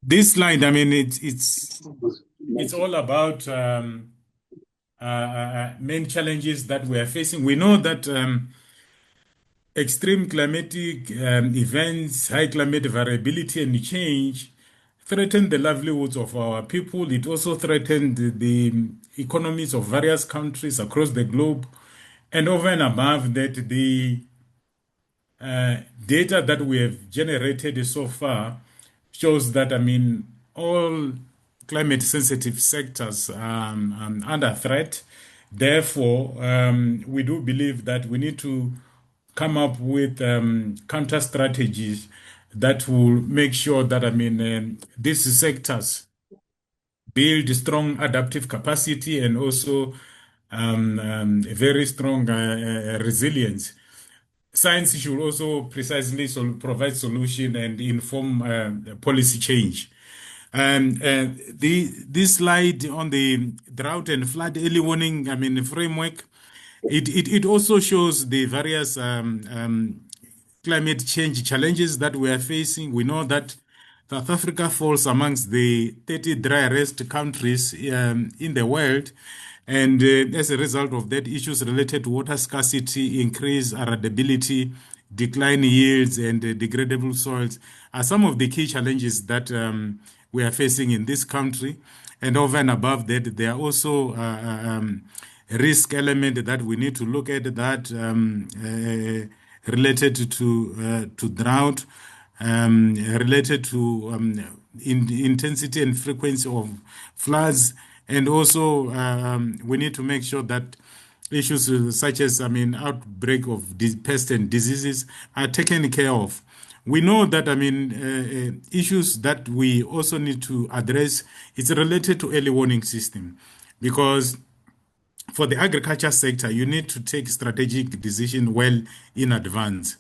This slide, I mean, it's all about main challenges that we are facing. We know that extreme climatic events, high climate variability, and change threaten the livelihoods of our people. It also threatened the economies of various countries across the globe. And over and above that, the data that we have generated so far shows that, I mean, all climate sensitive sectors are under threat. Therefore, we do believe that we need to come up with counter strategies that will make sure that, I mean, these sectors build strong adaptive capacity and also a very strong resilience. Science should also precisely provide solution and inform policy change. This slide on the drought and flood early warning, I mean, framework, it also shows the various climate change challenges that we are facing. We know that South Africa falls amongst the 30 driest countries in the world. And as a result of that, issues related to water scarcity, increased arability, decline yields, and degradable soils are some of the key challenges that we are facing in this country. And over and above that, there are also risk element that we need to look at that related to drought, related to intensity and frequency of floods. And also, we need to make sure that issues such as, I mean, outbreak of pests and diseases are taken care of. We know that, I mean, issues that we also need to address is related to early warning system, because for the agriculture sector, you need to take strategic decision well in advance.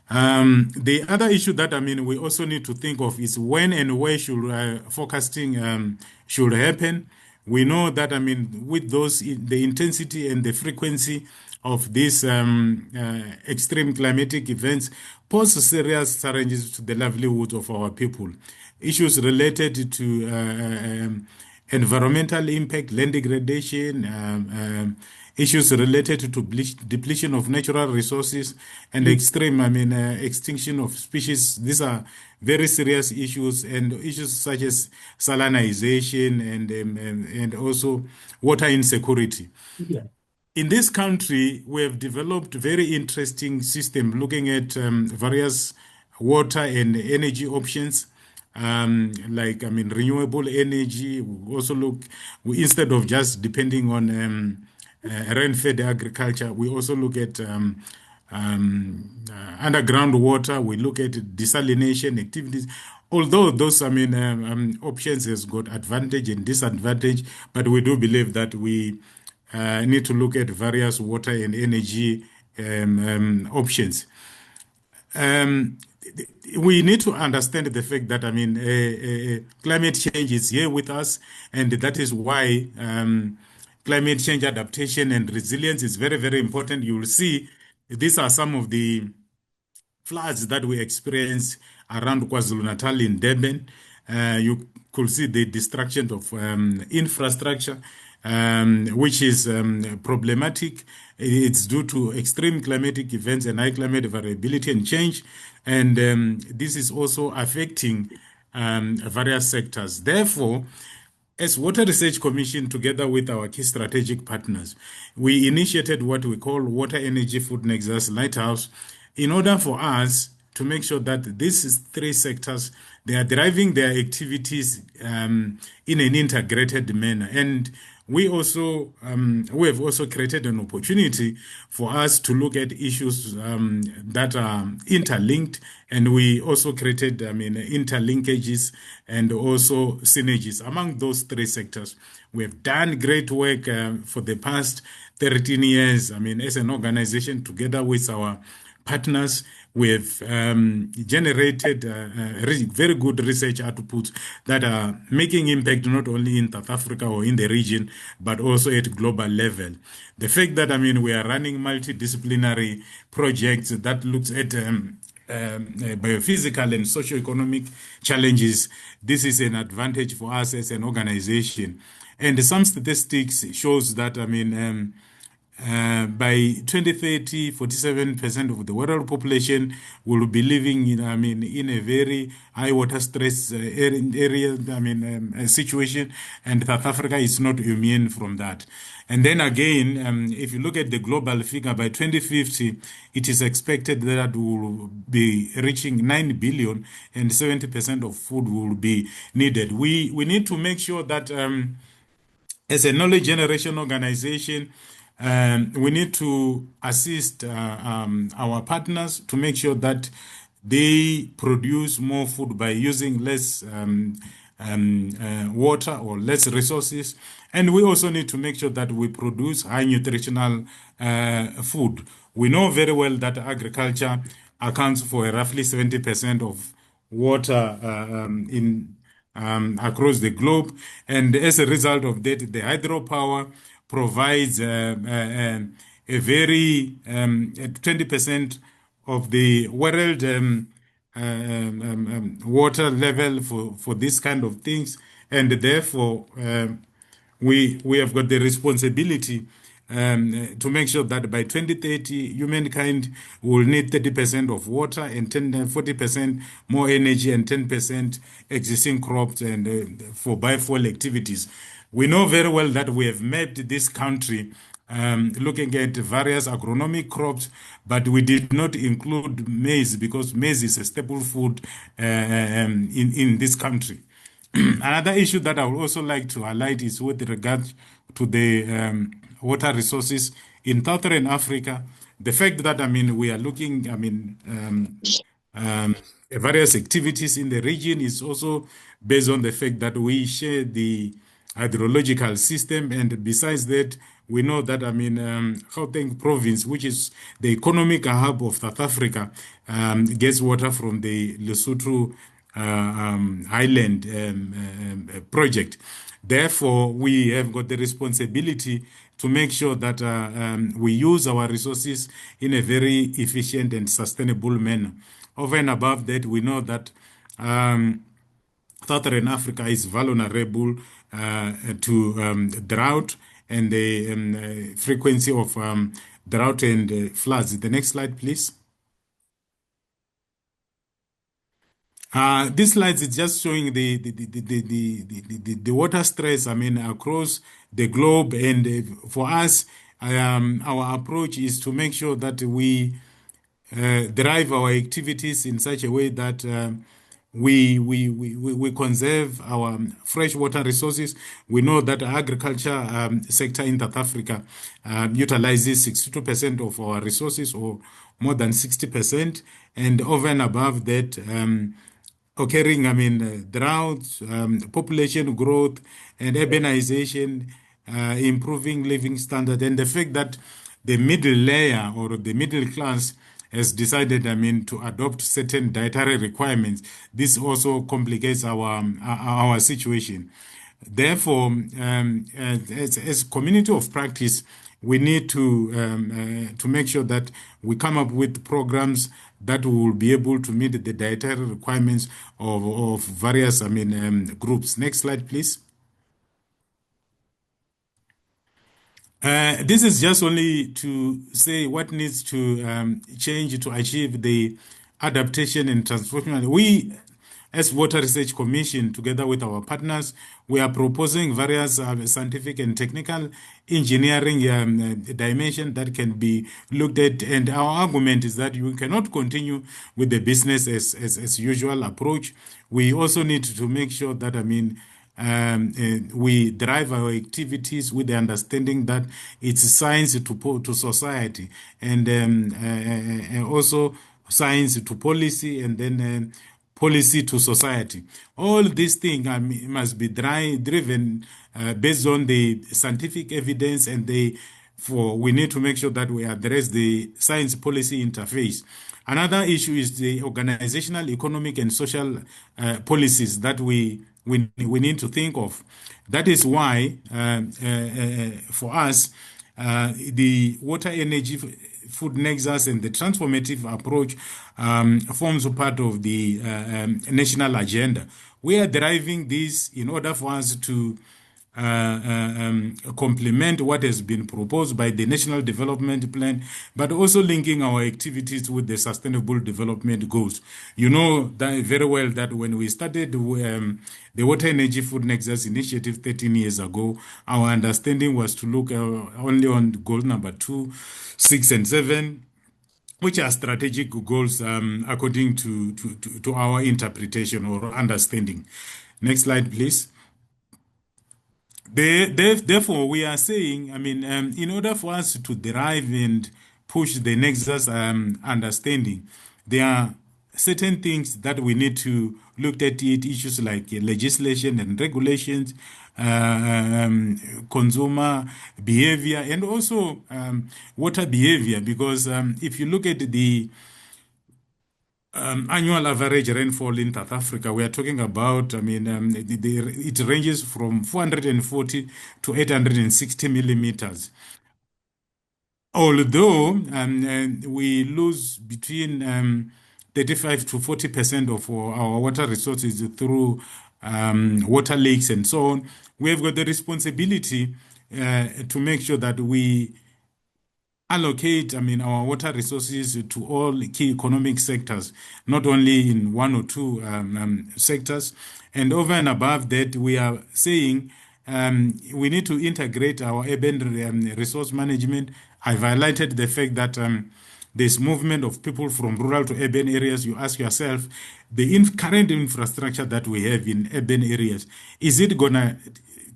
The other issue that, I mean, we also need to think of is when and where should forecasting should happen. We know that, I mean, with those, the intensity and the frequency of these extreme climatic events pose serious challenges to the livelihood of our people. Issues related to environmental impact, land degradation, issues related to depletion of natural resources, and extreme, I mean, extinction of species. These are very serious issues, and issues such as salinization and also water insecurity. Yeah. In this country, we have developed very interesting system looking at various water and energy options. Like, I mean, renewable energy. We also look, instead of just depending on rain-fed agriculture, we also look at underground water. We look at desalination activities. Although those, I mean, options has got advantage and disadvantage, but we do believe that we need to look at various water and energy options. We need to understand the fact that, I mean, climate change is here with us, and that is why climate change adaptation and resilience is very, very important. You will see these are some of the floods that we experience around KwaZulu-Natal in Durban. You could see the destruction of infrastructure, which is problematic. It's due to extreme climatic events and high climate variability and change. And this is also affecting various sectors. Therefore, as Water Research Commission, together with our key strategic partners, we initiated what we call Water Energy Food Nexus Lighthouse in order for us to make sure that these three sectors, they are driving their activities in an integrated manner. And we have also created an opportunity for us to look at issues that are interlinked, and we also created, interlinkages and also synergies among those three sectors. We have done great work for the past 13 years, as an organization together with our partners. We have generated very good research outputs that are making impact not only in South Africa or in the region, but also at global level. The fact that, we are running multidisciplinary projects that looks at biophysical and socio-economic challenges, this is an advantage for us as an organization. And some statistics shows that, by 2030, 47% of the world population will be living in a very high water stress area, situation, and South Africa is not immune from that. And then again, if you look at the global figure, by 2050, it is expected that we will be reaching 9 billion and 70% of food will be needed. We need to make sure that as a knowledge generation organization, we need to assist our partners to make sure that they produce more food by using less water or less resources. And we also need to make sure that we produce high nutritional food. We know very well that agriculture accounts for roughly 70% of water across the globe, and as a result of that, the hydropower provides a very 20% of the world water level for this kind of things, and therefore we have got the responsibility to make sure that by 2030, humankind will need 30% of water and 40% more energy and 10% existing crops and for biofuel activities. We know very well that we have mapped this country looking at various agronomic crops, but we did not include maize because maize is a staple food in this country. Another issue that I would also like to highlight is with regard to the water resources in Southern Africa. The fact that, we are looking, various activities in the region is also based on the fact that we share the hydrological system, and besides that, we know that, Gauteng province, which is the economic hub of South Africa, gets water from the Lesotho Highland project. Therefore, we have got the responsibility to make sure that we use our resources in a very efficient and sustainable manner. Over and above that, we know that Southern Africa is vulnerable to drought and the frequency of drought and floods. The next slide, please. This slide is just showing the water stress, across the globe. And for us, our approach is to make sure that we drive our activities in such a way that we conserve our fresh water resources. We know that the agriculture sector in South Africa utilizes 62% of our resources, or more than 60%. And over and above that, occurring, droughts, population growth, and urbanization, improving living standard, and the fact that the middle layer or the middle class has decided, to adopt certain dietary requirements. This also complicates our situation. Therefore, as community of practice, we need to make sure that we come up with programs that will be able to meet the dietary requirements of various groups. Next slide, please. This is just only to say what needs to change to achieve the adaptation and transformation. We, as Water Research Commission, together with our partners, we are proposing various scientific and technical engineering dimensions that can be looked at. And our argument is that you cannot continue with the business as usual approach. We also need to make sure that, we drive our activities with the understanding that it's science to society, and also science to policy, and then policy to society. All these things must be driven based on the scientific evidence, and we need to make sure that we address the science policy interface. Another issue is the organizational, economic, and social policies that we need to think of. That is why, for us, the water, energy, food nexus and the transformative approach forms part of the national agenda. We are driving this in order for us to complement what has been proposed by the National Development Plan, but also linking our activities with the Sustainable Development Goals. You know that very well that when we started the Water, Energy, Food Nexus Initiative 13 years ago, our understanding was to look only on goal number 2, 6, and 7, which are strategic goals according to our interpretation or understanding. Next slide, please. Therefore, we are saying, in order for us to derive and push the Nexus understanding, there are certain things that we need to look at issues like legislation and regulations, consumer behavior, and also water behavior, because if you look at the annual average rainfall in South Africa, we are talking about, it ranges from 440 to 860 millimeters. Although we lose between 35 to 40% of our water resources through water lakes and so on, we have got the responsibility to make sure that we allocate, our water resources to all key economic sectors, not only in one or two sectors. And over and above that, we are saying we need to integrate our urban resource management. I've highlighted the fact that there's movement of people from rural to urban areas. You ask yourself, the current infrastructure that we have in urban areas, is it going to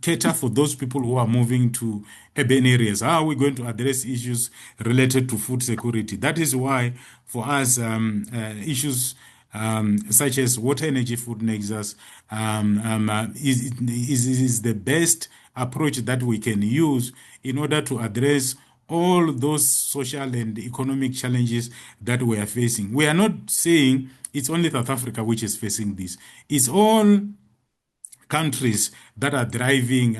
cater for those people who are moving to urban areas? How are we going to address issues related to food security? That is why, for us, issues such as water, energy, food nexus is the best approach that we can use in order to address all those social and economic challenges that we are facing. We are not saying it's only South Africa which is facing this. It's all countries that are driving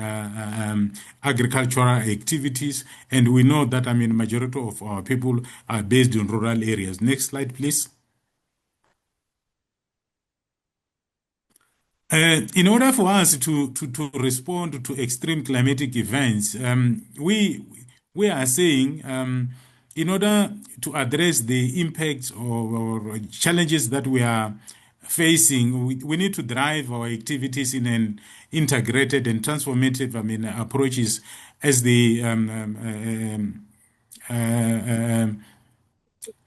agricultural activities, and we know that majority of our people are based in rural areas. Next slide, please. In order for us to respond to extreme climatic events, we are saying, in order to address the impacts or challenges that we are facing, we need to drive our activities in an integrated and transformative approaches as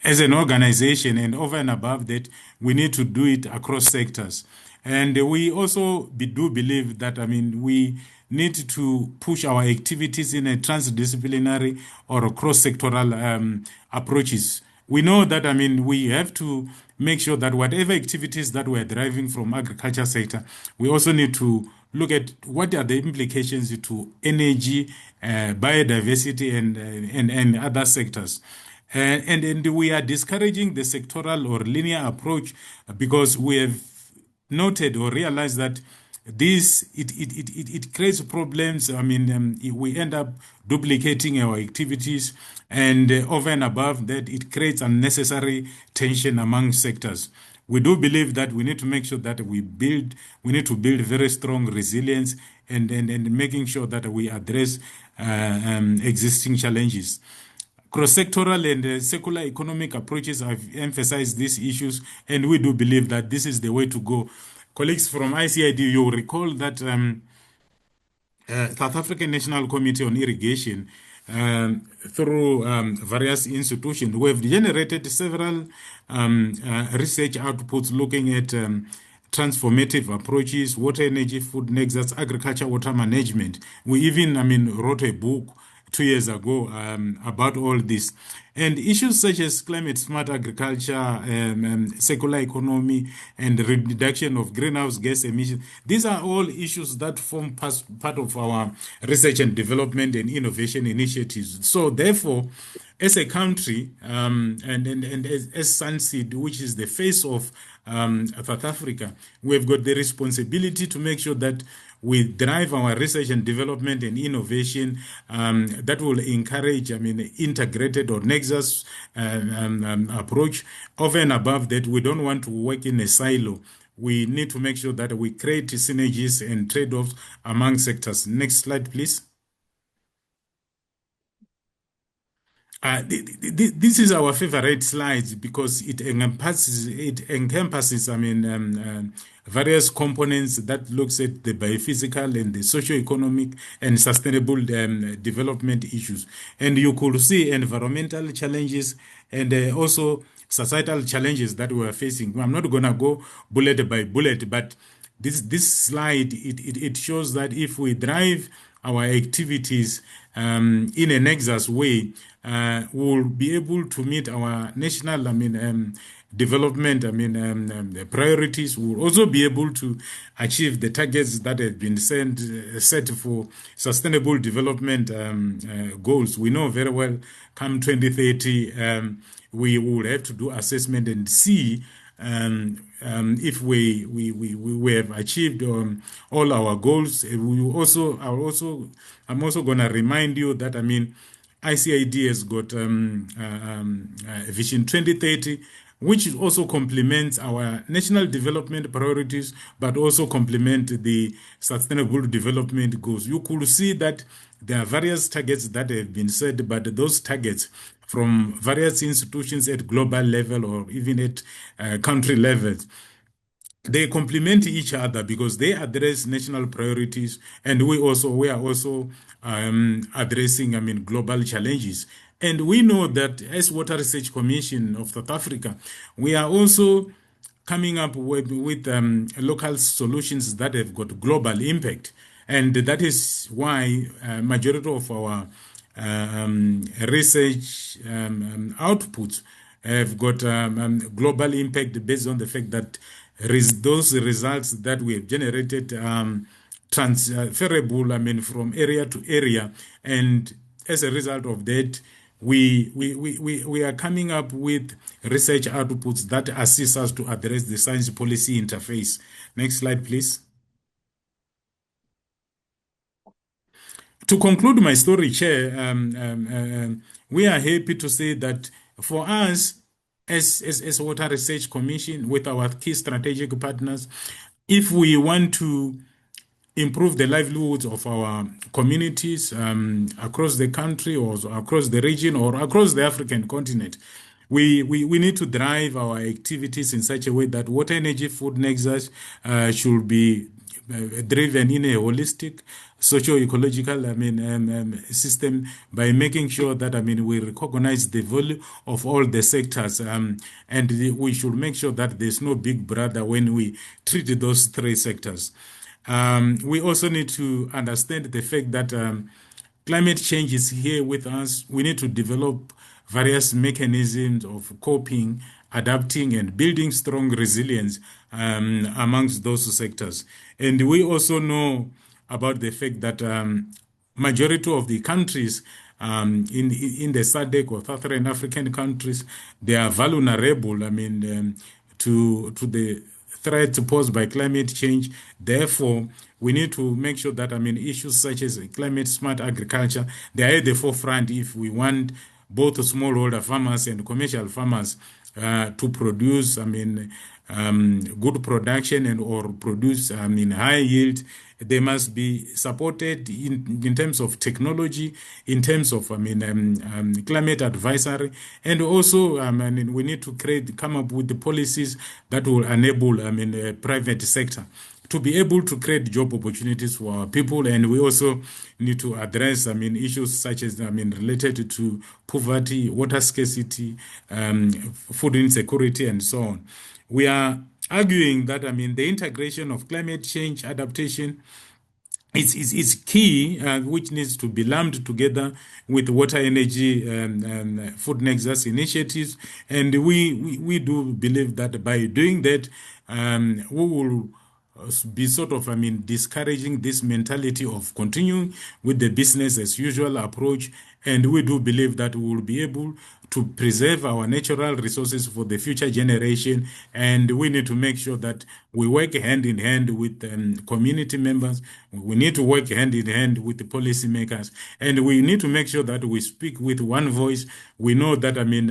as an organization, and over and above that, we need to do it across sectors. And we also do believe that we need to push our activities in a transdisciplinary or cross-sectoral approaches. We know that we have to make sure that whatever activities that we're driving from agriculture sector, we also need to look at what are the implications to energy, biodiversity, and other sectors. And we are discouraging the sectoral or linear approach because we have noted or realized that it creates problems. We end up duplicating our activities, and over and above that, it creates unnecessary tension among sectors. We do believe that we need to make sure that we need to build very strong resilience and making sure that we address existing challenges. Cross-sectoral and secular economic approaches have emphasized these issues, and we do believe that this is the way to go. Colleagues from ICID, you will recall that South African National Committee on Irrigation, through various institutions, we have generated several research outputs looking at transformative approaches, water, energy, food nexus, agriculture, water management. We even, wrote a book 2 years ago about all this. And issues such as climate smart agriculture, circular economy, and reduction of greenhouse gas emissions, these are all issues that form part of our research and development and innovation initiatives. So therefore, as a country, and as SLNCID, which is the face of South Africa, we've got the responsibility to make sure that we drive our research and development and innovation that will encourage, integrated or nexus approach. Over and above that, we don't want to work in a silo. We need to make sure that we create synergies and trade-offs among sectors. Next slide, please. This is our favorite slides because it encompasses various components that looks at the biophysical and the socio-economic and sustainable development issues. And you could see environmental challenges and also societal challenges that we are facing. I'm not going to go bullet by bullet, but this slide, it shows that if we drive our activities in a nexus way, we'll be able to meet our national development priorities. We'll also be able to achieve the targets that have been set for sustainable development goals. We know very well come 2030 we will have to do assessment and see if we have achieved all our goals. I'm also going to remind you that ICID has got Vision 2030, which also complements our national development priorities, but also complement the sustainable development goals. You could see that there are various targets that have been set, but those targets from various institutions at global level or even at country levels, they complement each other because they address national priorities, and we are also addressing global challenges. And we know that as Water Research Commission of South Africa, we are also coming up with local solutions that have got global impact, and that is why majority of our research outputs have got global impact based on the fact that those results that we have generated transferable from area to area, and as a result of that, we are coming up with research outputs that assist us to address the science policy interface. Next slide, please. To conclude my story, Chair, we are happy to say that for us, as Water Research Commission, with our key strategic partners, if we want to improve the livelihoods of our communities across the country or across the region or across the African continent, we need to drive our activities in such a way that water, energy, food nexus should be driven in a holistic socio-ecological system by making sure that we recognize the value of all the sectors, and we should make sure that there's no big brother when we treat those three sectors. We also need to understand the fact that climate change is here with us. We need to develop various mechanisms of coping, adapting, and building strong resilience amongst those sectors. And we also know about the fact that majority of the countries in the SADC or Southern African countries, they are vulnerable to the threats posed by climate change. Therefore, we need to make sure that issues such as climate smart agriculture, they are at the forefront if we want both smallholder farmers and commercial farmers to produce good production and or produce high yield. They must be supported in terms of technology, in terms of climate advisory, and also we need to come up with the policies that will enable private sector to be able to create job opportunities for our people. And we also need to address issues such as related to poverty, water scarcity, food insecurity, and so on. We are arguing that, I mean, the integration of climate change adaptation is key, which needs to be lumped together with water, energy, food nexus initiatives. And we do believe that by doing that, we will be sort of, I mean, discouraging this mentality of continuing with the business as usual approach. And we do believe that we will be able to preserve our natural resources for the future generation. And we need to make sure that we work hand in hand with community members. We need to work hand in hand with the policymakers. And we need to make sure that we speak with one voice. We know that, I mean,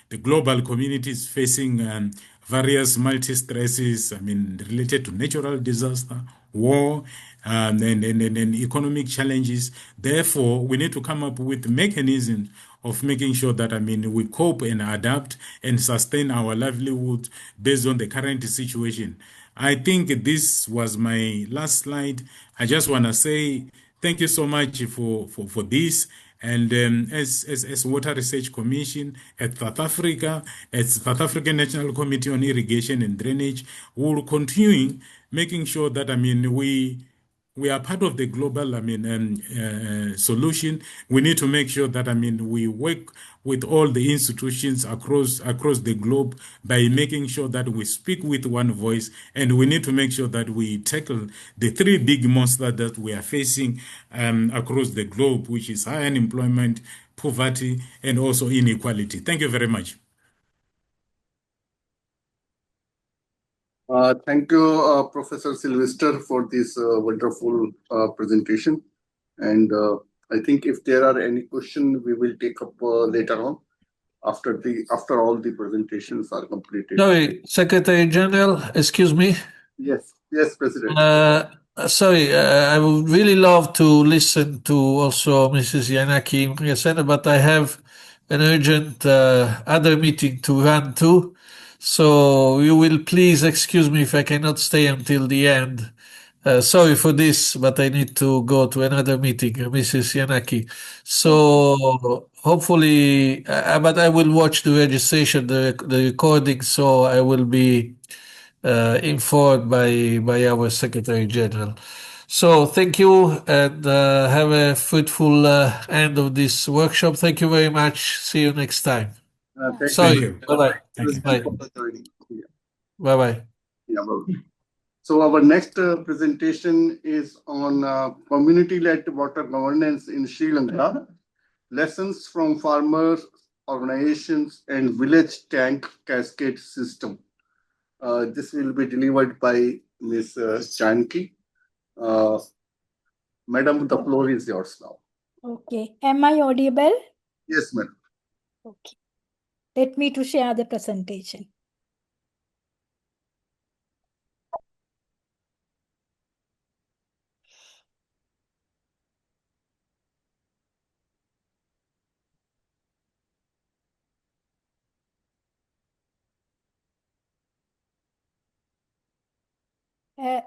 the global community is facing various multi-stresses, I mean, related to natural disaster, war, and economic challenges. Therefore, we need to come up with mechanisms of making sure that, I mean, we cope and adapt and sustain our livelihood based on the current situation. I think this was my last slide. I just want to say thank you so much for this. And as Water Research Commission at South Africa, as South African National Committee on Irrigation and Drainage, we will continue making sure that, I mean, we are part of the global, I mean, solution. We need to make sure that, I mean, we work with all the institutions across the globe by making sure that we speak with one voice, and we need to make sure that we tackle the three big monsters that we are facing across the globe, which is high unemployment, poverty, and also inequality. Thank you very much. Thank you, Professor Sylvester, for this wonderful presentation. And I think if there are any questions, we will take up later on after all the presentations are completed. Sorry, Secretary General, excuse me. Yes, President. Sorry, I would really love to listen to also Mrs. Janaki, Meegastenna, but I have an urgent other meeting to run to. So you will please excuse me if I cannot stay until the end. Sorry for this, but I need to go to another meeting, Mrs. Janaki. So hopefully, but I will watch the registration, the recording, so I will be informed by our Secretary General. So thank you, and have a fruitful end of this workshop. Thank you very much. See you next time. Thank you. Bye-bye. Thank you. Bye. Bye-bye. Yeah, so our next presentation is on community-led water governance in Sri Lanka, lessons from farmers, organizations, and village tank cascade system. This will be delivered by Ms. Janaki. Madam, the floor is yours now. Okay. Am I audible? Yes, madam. Okay. Let me to share the presentation.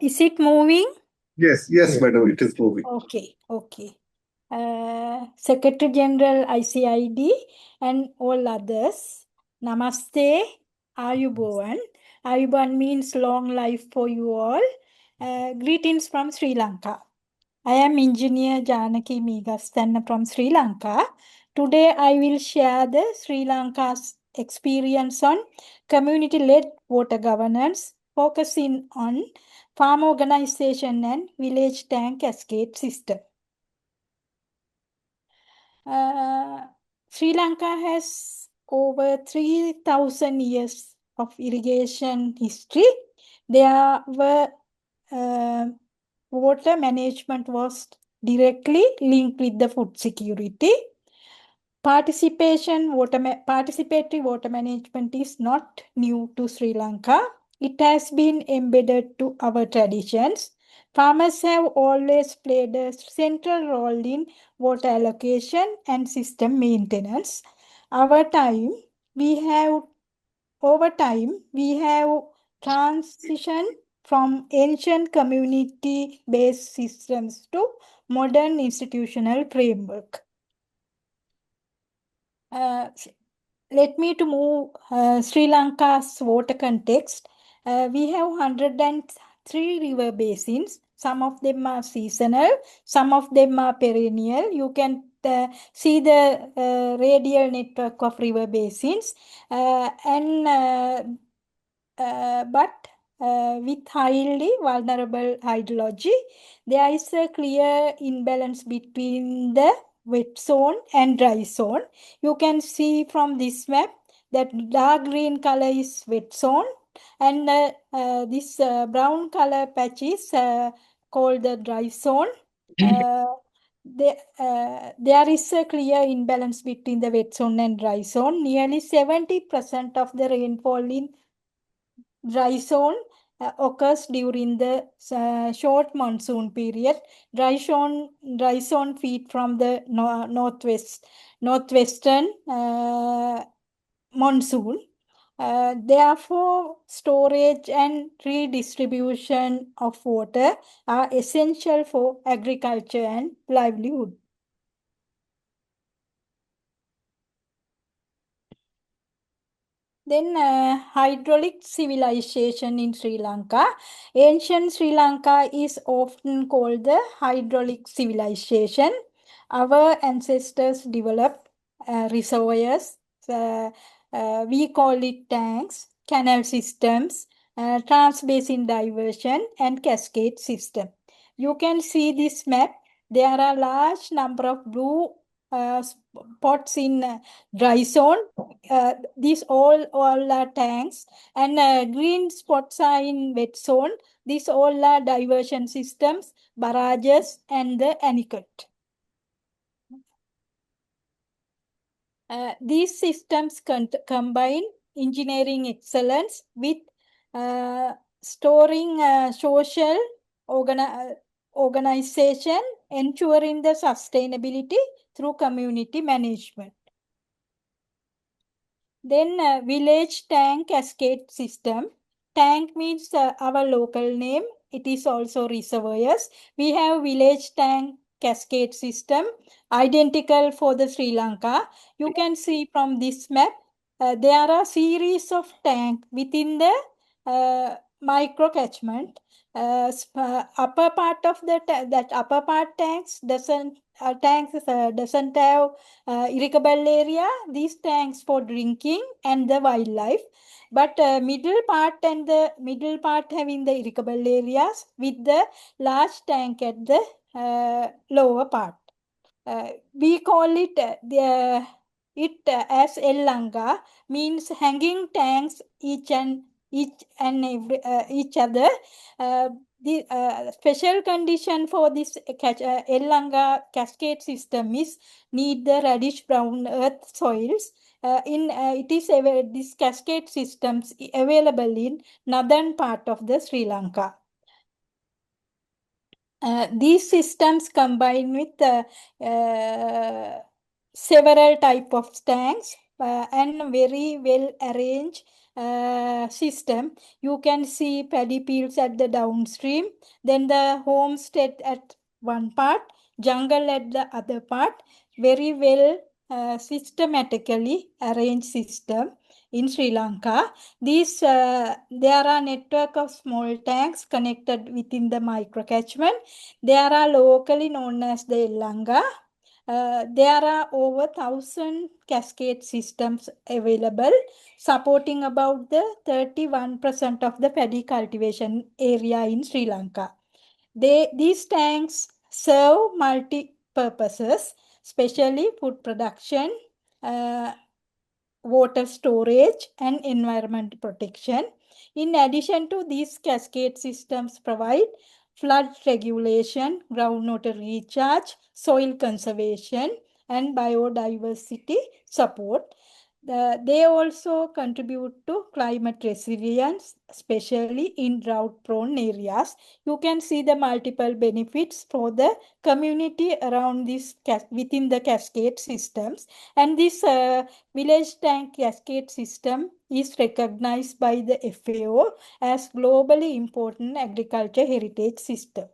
Is it moving? Yes, madam, it is moving. Okay. Secretary General ICID and all others. Namaste, Ayubowan. Ayubowan means long life for you all. Greetings from Sri Lanka. I am Engineer Janaki Meegastenna from Sri Lanka. Today I will share the Sri Lanka's experience on community-led water governance, focusing on farm organization and village tank cascade system. Sri Lanka has over 3,000 years of irrigation history. There were water management was directly linked with the food security. Participatory water management is not new to Sri Lanka. It has been embedded to our traditions. Farmers have always played a central role in water allocation and system maintenance. Over time, we have transitioned from ancient community-based systems to modern institutional framework. Let me to move Sri Lanka's water context. We have 103 river basins. Some of them are seasonal, some of them are perennial. You can see the radial network of river basins, but with highly vulnerable hydrology, there is a clear imbalance between the wet zone and dry zone. You can see from this map that dark green color is wet zone, and this brown color patch is called the dry zone. There is a clear imbalance between the wet zone and dry zone. Nearly 70% of the rainfall in dry zone occurs during the short monsoon period. Dry zone feed from the northwestern monsoon. Therefore, storage and redistribution of water are essential for agriculture and livelihood. Then hydraulic civilization in Sri Lanka. Ancient Sri Lanka is often called the hydraulic civilization. Our ancestors developed reservoirs. We call it tanks, canal systems, transbasin diversion, and cascade system. You can see this map. There are a large number of blue spots in dry zone. These all are tanks, and green spots are in wet zone. These all are diversion systems, barrages, and the anecut. These systems combine engineering excellence with storing social organization, ensuring the sustainability through community management. Then village tank cascade system. Tank means our local name. It is also reservoirs. We have village tank cascade system, identical for the Sri Lanka. You can see from this map, there are a series of tanks within the micro catchment. Upper part of that upper part tanks doesn't have irrigable area. These tanks for drinking and the wildlife, but middle part and the middle part having the irrigable areas with the large tank at the lower part. We call it as Lanka, means hanging tanks each other. The special condition for this Lanka cascade system is need the reddish brown earth soils. This cascade systems available in northern part of the Sri Lanka. These systems combine with several type of tanks and very well arranged system. You can see paddy fields at the downstream, then the homestead at one part, jungle at the other part. Very well systematically arranged system in Sri Lanka. There are network of small tanks connected within the microcatchment. They are locally known as the Lanka. There are over 1,000 cascade systems available, supporting about the 31% of the paddy cultivation area in Sri Lanka. These tanks serve multi-purposes, especially food production, water storage, and environment protection. In addition to these, cascade systems provide flood regulation, groundwater recharge, soil conservation, and biodiversity support. They also contribute to climate resilience, especially in drought-prone areas. You can see the multiple benefits for the community around this within the cascade systems. And this village tank cascade system is recognized by the FAO as globally important agriculture heritage system.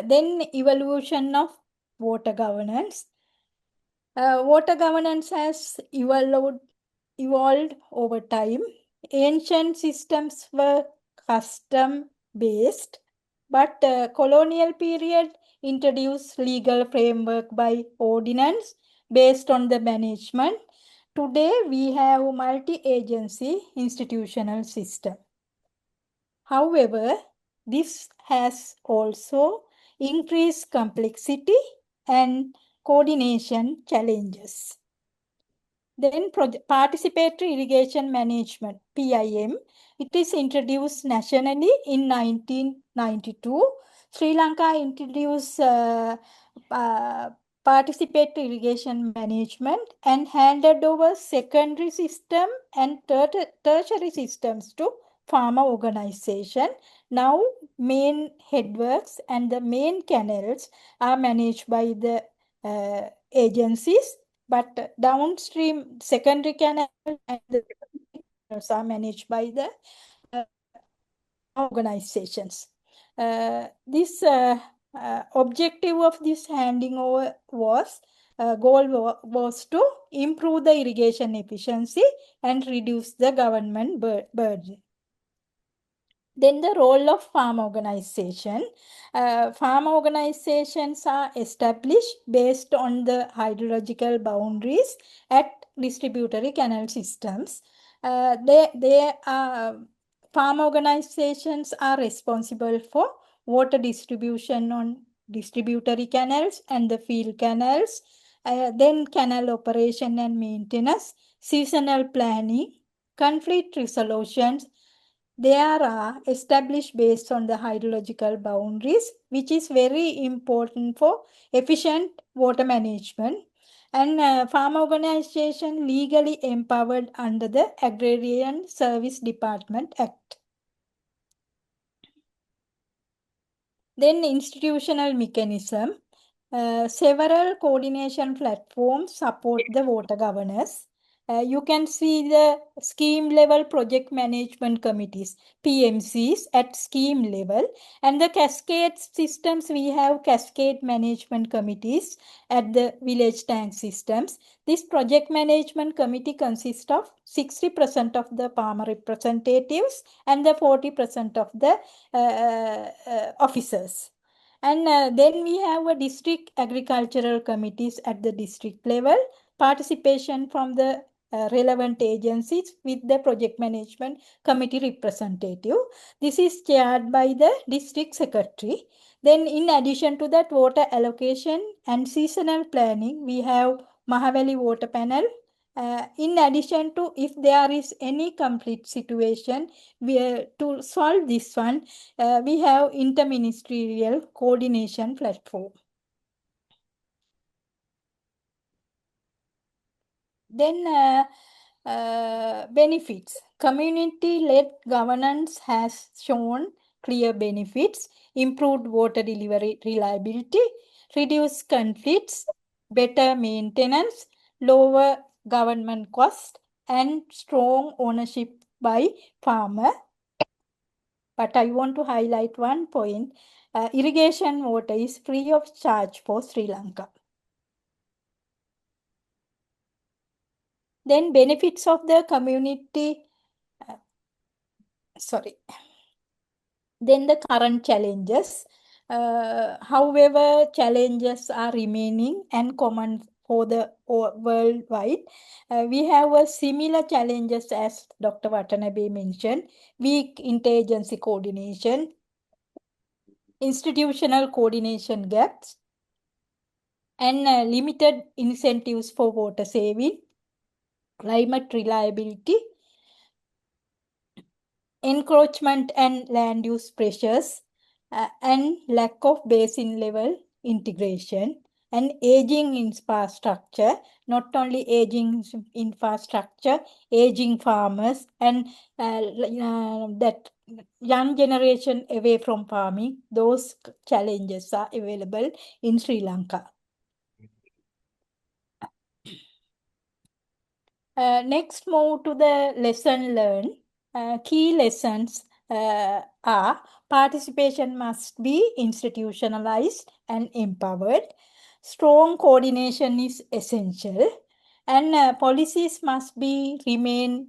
Then evolution of water governance. Water governance has evolved evolved over time. Ancient systems were custom-based, but colonial period introduced legal framework by ordinance based on the management. Today, we have multi-agency institutional system. However, this has also increased complexity and coordination challenges. Then participatory irrigation management, PIM, it is introduced nationally in 1992. Sri Lanka introduced participatory irrigation management and handed over secondary system and tertiary systems to farmer organization. Now, main headworks and the main canals are managed by the agencies, but downstream secondary canals and the canals are managed by the organizations. This objective of this handing over goal was to improve the irrigation efficiency and reduce the government burden. Then the role of farm organization. Farm organizations are established based on the hydrological boundaries at distributary canal systems. Farm organizations are responsible for water distribution on distributary canals and the field canals, then canal operation and maintenance, seasonal planning, conflict resolutions. They are established based on the hydrological boundaries, which is very important for efficient water management. And farm organization legally empowered under the Agrarian Service Department Act. Then institutional mechanism. Several coordination platforms support the water governance. You can see the scheme level project management committees, PMCs at scheme level, and the Cascade systems, we have Cascade management committees at the village tank systems. This project management committee consists of 60% of the farmer representatives and the 40% of the officers. And then we have a district agricultural committees at the district level, participation from the relevant agencies with the project management committee representative. This is chaired by the district secretary. Then in addition to that, water allocation and seasonal planning, we have Mahaveli Water Panel. In addition to, if there is any complete situation, to solve this one, we have interministerial coordination platform. Then benefits. Community-led governance has shown clear benefits: improved water delivery reliability, reduced conflicts, better maintenance, lower government cost, and strong ownership by farmer. But I want to highlight one point. Irrigation water is free of charge for Sri Lanka. Then benefits of the community, Then the current challenges. However, challenges are remaining and common for the worldwide. We have a similar challenges as Dr. Watanabe mentioned: weak interagency coordination, institutional coordination gaps, and limited incentives for water saving, climate reliability, encroachment and land use pressures, and lack of basin level integration, and aging infrastructure. Not only aging infrastructure, aging farmers, and that young generation away from farming. Those challenges are available in Sri Lanka. Next, move to the lesson learned. Key lessons are: participation must be institutionalized and empowered. Strong coordination is essential. And policies must remain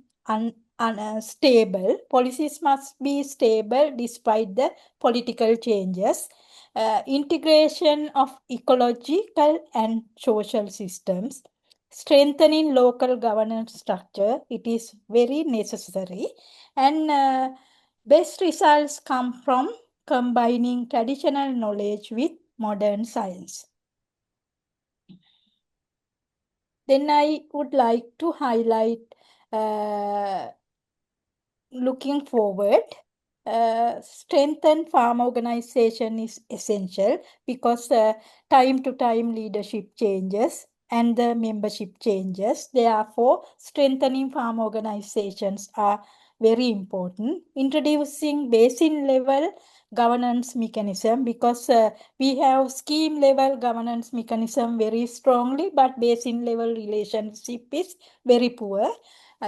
stable. Policies must be stable despite the political changes. Integration of ecological and social systems, strengthening local governance structure, it is very necessary. And best results come from combining traditional knowledge with modern science. Then I would like to highlight looking forward. Strengthen farm organization is essential because time to time leadership changes and the membership changes. Therefore, strengthening farm organizations are very important. Introducing basin level governance mechanism, because we have scheme level governance mechanism very strongly, but basin level relationship is very poor.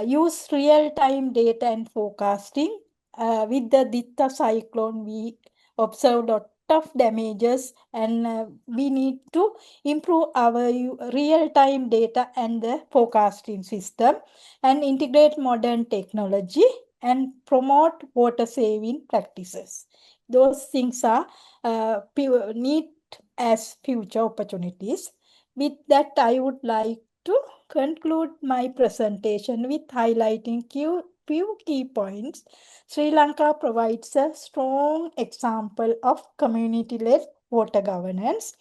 Use real-time data and forecasting. With the Jica cyclone, we observed a lot of damages, and we need to improve our real-time data and the forecasting system, and integrate modern technology and promote water saving practices. Those things are need as future opportunities. With that, I would like to conclude my presentation with highlighting few key points. Sri Lanka provides a strong example of community-led water governance.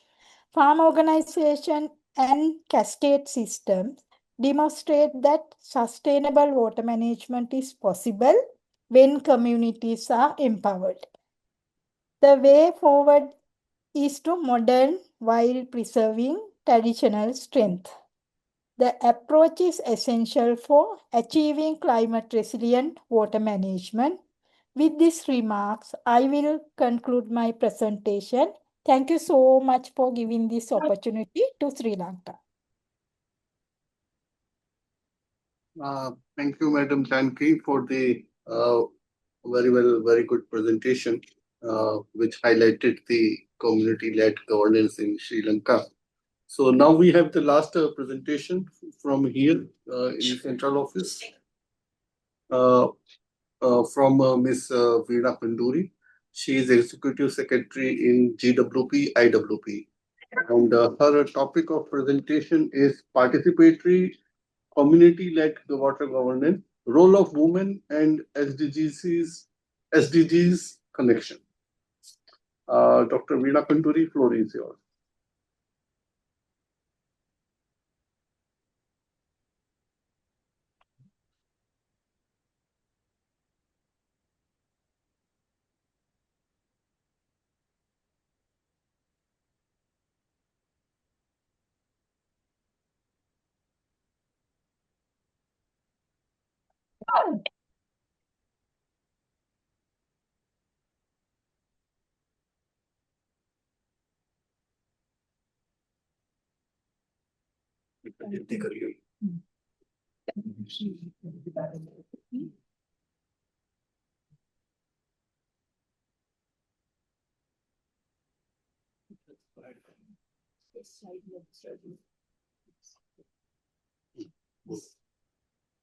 Farm organization and cascade systems demonstrate that sustainable water management is possible when communities are empowered. The way forward is to modern while preserving traditional strength. The approach is essential for achieving climate resilient water management. With these remarks, I will conclude my presentation. Thank you so much for giving this opportunity to Sri Lanka. Thank you, Madam Janaki, for the very good presentation, which highlighted the community-led governance in Sri Lanka. So now we have the last presentation from here in the central office from Ms. Veena Khanduri. She is Executive Secretary in GWP-IWP. And her topic of presentation is participatory community-led water governance, role of women and SDGs connection. Dr. Veena Khanduri, floor is yours.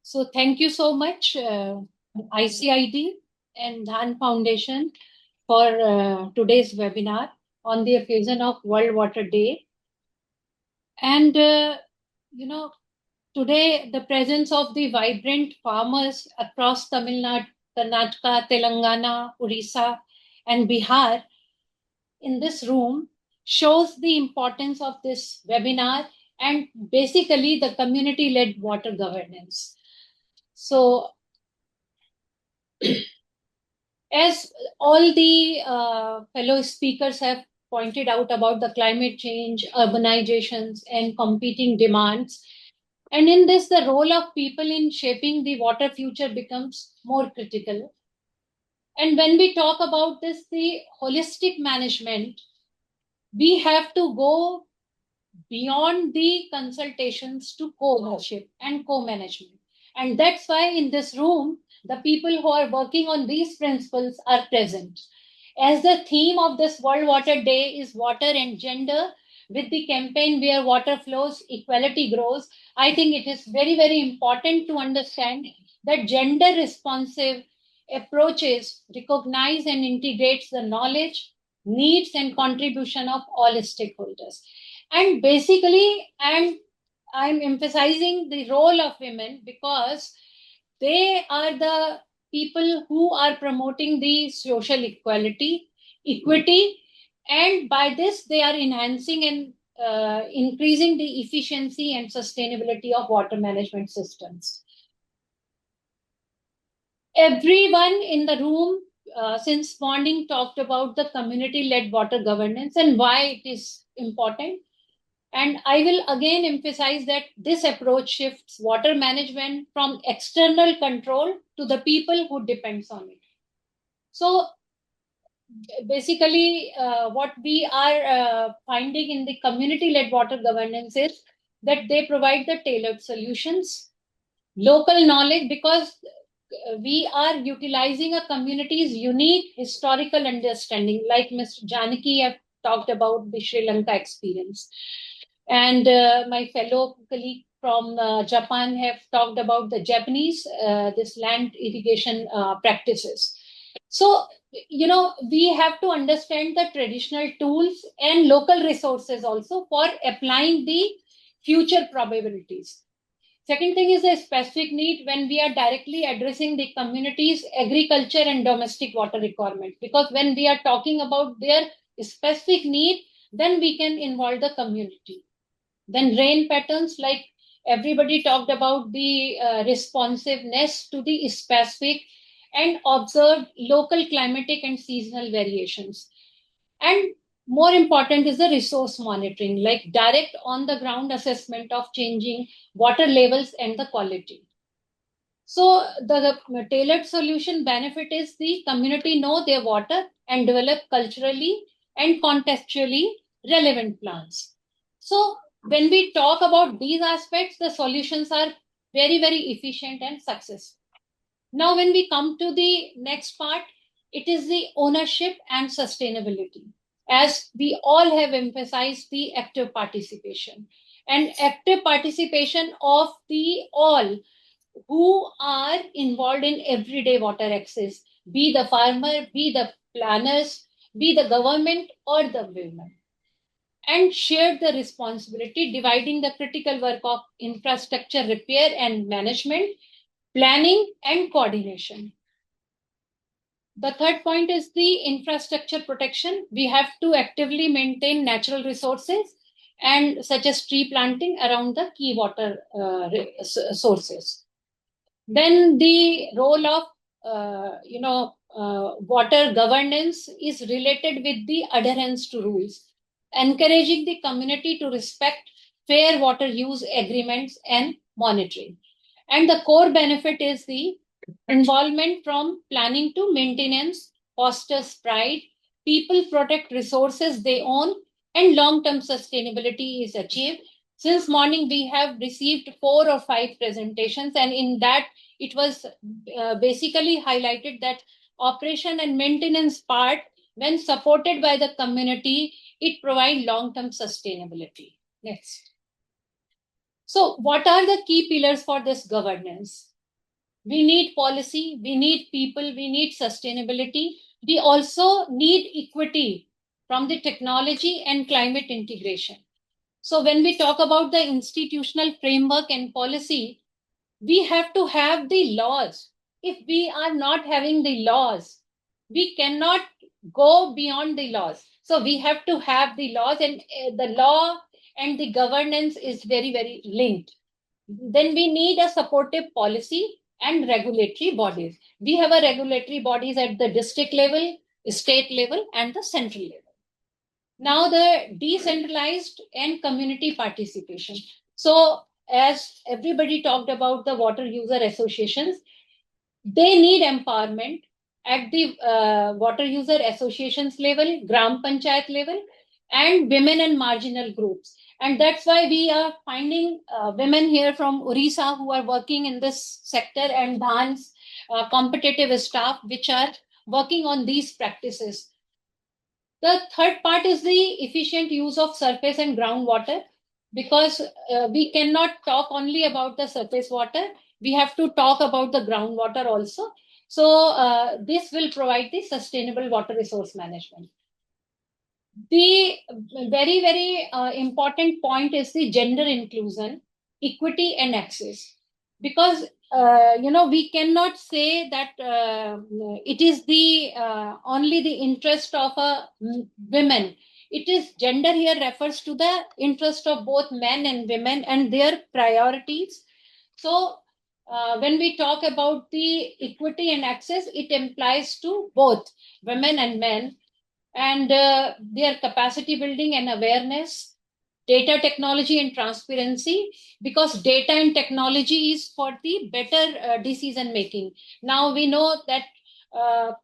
So thank you so much, ICID and DHAN Foundation, for today's webinar on the occasion of World Water Day. And, today the presence of the vibrant farmers across Tamil Nadu, Karnataka, Telangana, Orissa, and Bihar in this room shows the importance of this webinar and basically the community-led water governance. So, as all the fellow speakers have pointed out about the climate change, urbanizations, and competing demands, and in this, the role of people in shaping the water future becomes more critical. And when we talk about this, the holistic management, we have to go beyond the consultations to co-ownership and co-management. And that's why in this room, the people who are working on these principles are present. As the theme of this World Water Day is water and gender, with the campaign where water flows, equality grows, I think it is very, very important to understand that gender responsive approaches recognize and integrates the knowledge, needs, and contribution of all stakeholders. And basically, I'm emphasizing the role of women because they are the people who are promoting the social equality, equity, and by this they are enhancing and increasing the efficiency and sustainability of water management systems. Everyone in the room since morning talked about the community-led water governance and why it is important. And I will again emphasize that this approach shifts water management from external control to the people who depends on it. So basically, what we are finding in the community-led water governance is that they provide the tailored solutions, local knowledge, because we are utilizing a community's unique historical understanding, like Ms. Janaki have talked about the Sri Lanka experience. And my fellow colleague from Japan have talked about the Japanese, this land irrigation practices. So, we have to understand the traditional tools and local resources also for applying the future probabilities. Second thing is a specific need when we are directly addressing the community's agriculture and domestic water requirements. Because when we are talking about their specific need, then we can involve the community. Then rain patterns, like everybody talked about the responsiveness to the specific and observed local climatic and seasonal variations. And more important is the resource monitoring, like direct on the ground assessment of changing water levels and the quality. So the tailored solution benefit is the community know their water and develop culturally and contextually relevant plans. So when we talk about these aspects, the solutions are very, very efficient and successful. Now, when we come to the next part, it is the ownership and sustainability. As we all have emphasized the active participation and active participation of the all who are involved in everyday water access, be the farmer, be the planners, be the government or the women, and shared the responsibility, dividing the critical work of infrastructure repair and management, planning and coordination. The third point is the infrastructure protection. We have to actively maintain natural resources and such as tree planting around the key water sources. Then the role of water governance is related with the adherence to rules, encouraging the community to respect fair water use agreements and monitoring. And the core benefit is the involvement from planning to maintenance, fosters pride, people protect resources they own, and long-term sustainability is achieved. Since morning, we have received 4 or 5 presentations, and in that, it was basically highlighted that operation and maintenance part, when supported by the community, it provides long-term sustainability. Next. So what are the key pillars for this governance? We need policy, we need people, we need sustainability. We also need equity from the technology and climate integration. So when we talk about the institutional framework and policy, we have to have the laws. If we are not having the laws, we cannot go beyond the laws. So we have to have the laws, and the law and the governance is very, very linked. Then we need a supportive policy and regulatory bodies. We have a regulatory bodies at the district level, state level, and the central level. Now the decentralized and community participation. So as everybody talked about the water user associations, they need empowerment at the water user associations level, Gram Panchayat level, and women and marginal groups. And that's why we are finding women here from Orissa who are working in this sector, and DHAN's competitive staff, which are working on these practices. The third part is the efficient use of surface and groundwater, because we cannot talk only about the surface water. We have to talk about the groundwater also. So this will provide the sustainable water resource management. The very, very important point is the gender inclusion, equity, and access. Because we cannot say that it is the only the interest of women. It is gender here refers to the interest of both men and women and their priorities. So when we talk about the equity and access, it implies to both women and men, and their capacity building and awareness, data technology and transparency, because data and technology is for the better decision making. Now we know that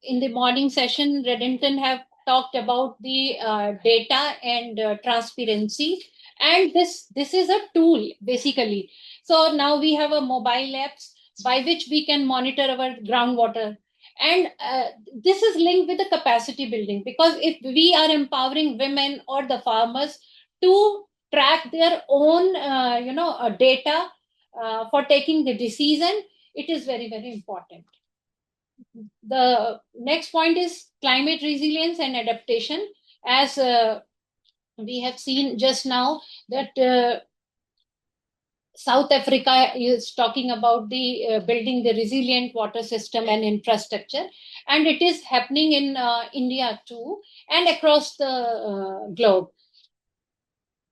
in the morning session, Reddington have talked about the data and transparency, and this is a tool basically. So now we have a mobile apps by which we can monitor our groundwater. And this is linked with the capacity building, because if we are empowering women or the farmers to track their own data for taking the decision, it is very, very important. The next point is climate resilience and adaptation. As we have seen just now that South Africa is talking about the building the resilient water system and infrastructure, and it is happening in India too, and across the globe.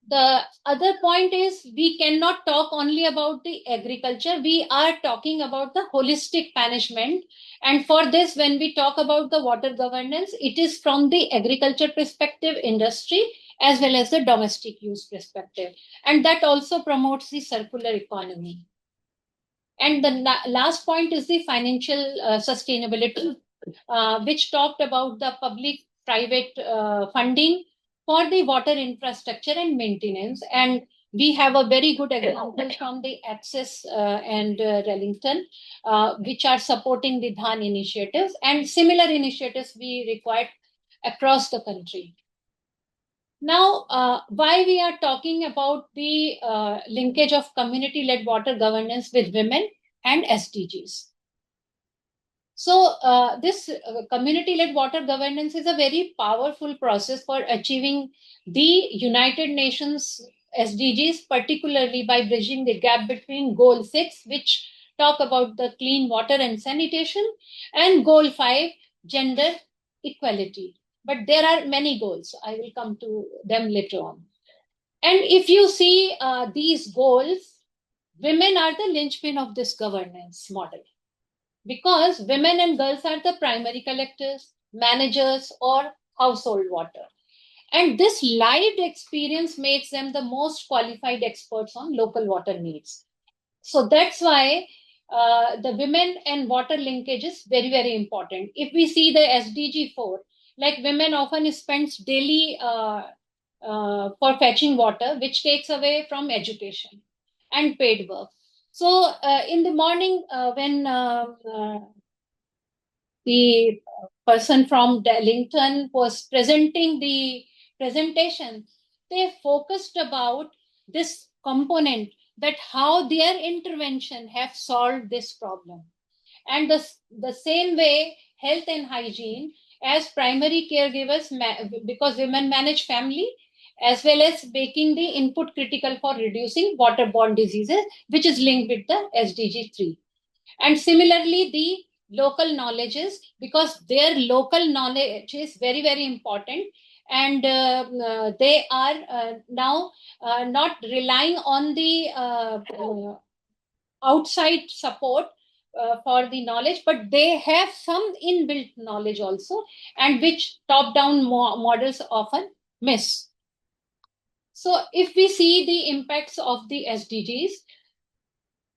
The other point is we cannot talk only about the agriculture. We are talking about the holistic management. And for this, when we talk about the water governance, it is from the agriculture perspective, industry, as well as the domestic use perspective. And that also promotes the circular economy. And the last point is the financial sustainability, which talked about the public-private funding for the water infrastructure and maintenance. And we have a very good example from the Access and Rellington, which are supporting the DHAN initiatives, and similar initiatives we require across the country. Now, why we are talking about the linkage of community-led water governance with women and SDGs. So this community-led water governance is a very powerful process for achieving the United Nations SDGs, particularly by bridging the gap between Goal 6, which talk about the clean water and sanitation, and Goal 5, gender equality. But there are many goals. I will come to them later on. And if you see these goals, women are the linchpin of this governance model, because women and girls are the primary collectors, managers, or household water. And this lived experience makes them the most qualified experts on local water needs. So that's why the women and water linkage is very, very important. If we see the SDG 4, like women often spends daily for fetching water, which takes away from education and paid work. So in the morning, when the person from Darlington was presenting the presentation, they focused about this component, that how their intervention have solved this problem. And the same way, health and hygiene as primary caregivers, because women manage family, as well as making the input critical for reducing waterborne diseases, which is linked with the SDG 3. And similarly, the local knowledges, because their local knowledge is very, very important. And they are now not relying on the outside support for the knowledge, but they have some inbuilt knowledge also, and which top-down models often miss. So if we see the impacts of the SDGs,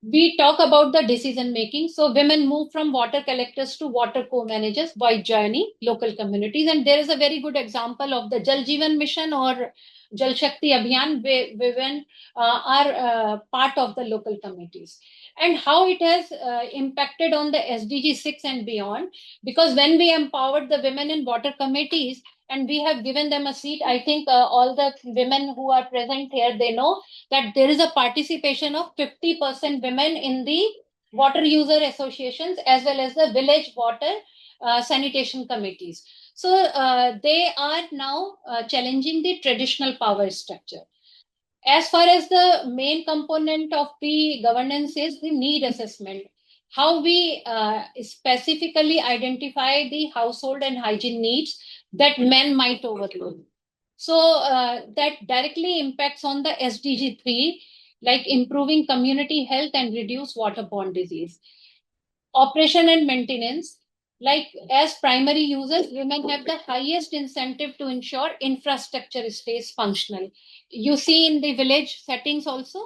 we talk about the decision making. So women move from water collectors to water co-managers by joining local communities. And there is a very good example of the Jal Jeevan Mission or Jal Shakti Abhiyan, where women are part of the local committees. And how it has impacted on the SDG 6 and beyond, because when we empowered the women in water committees, and we have given them a seat. I think all the women who are present here, they know that there is a participation of 50% women in the water user associations as well as the village water sanitation committees. So they are now challenging the traditional power structure. As far as the main component of the governance is the need assessment, how we specifically identify the household and hygiene needs that men might overlook. So that directly impacts on the SDG 3, like improving community health and reduce waterborne disease. Operation and maintenance, like as primary users, women have the highest incentive to ensure infrastructure stays functional. You see in the village settings also,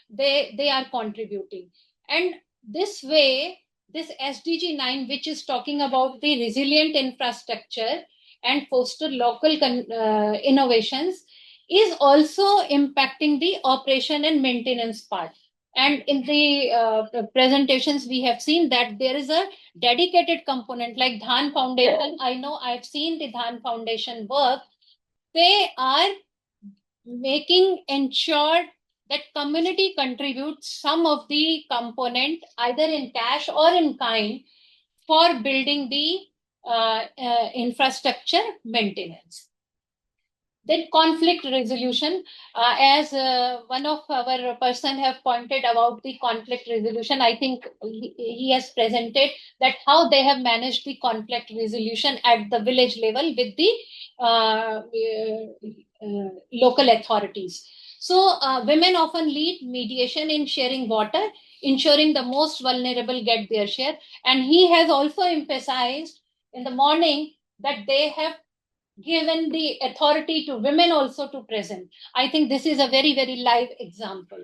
they are contributing. And this way, this SDG 9, which is talking about the resilient infrastructure and foster local innovations, is also impacting the operation and maintenance part. And in the presentations, we have seen that there is a dedicated component like DHAN Foundation. I know I've seen the DHAN Foundation work. They are making ensure that community contributes some of the component either in cash or in kind for building the infrastructure maintenance. Then conflict resolution, as one of our person have pointed about the conflict resolution, I think he has presented that how they have managed the conflict resolution at the village level with the local authorities. So women often lead mediation in sharing water, ensuring the most vulnerable get their share. And he has also emphasized in the morning that they have given the authority to women also to present. I think this is a very, very live example.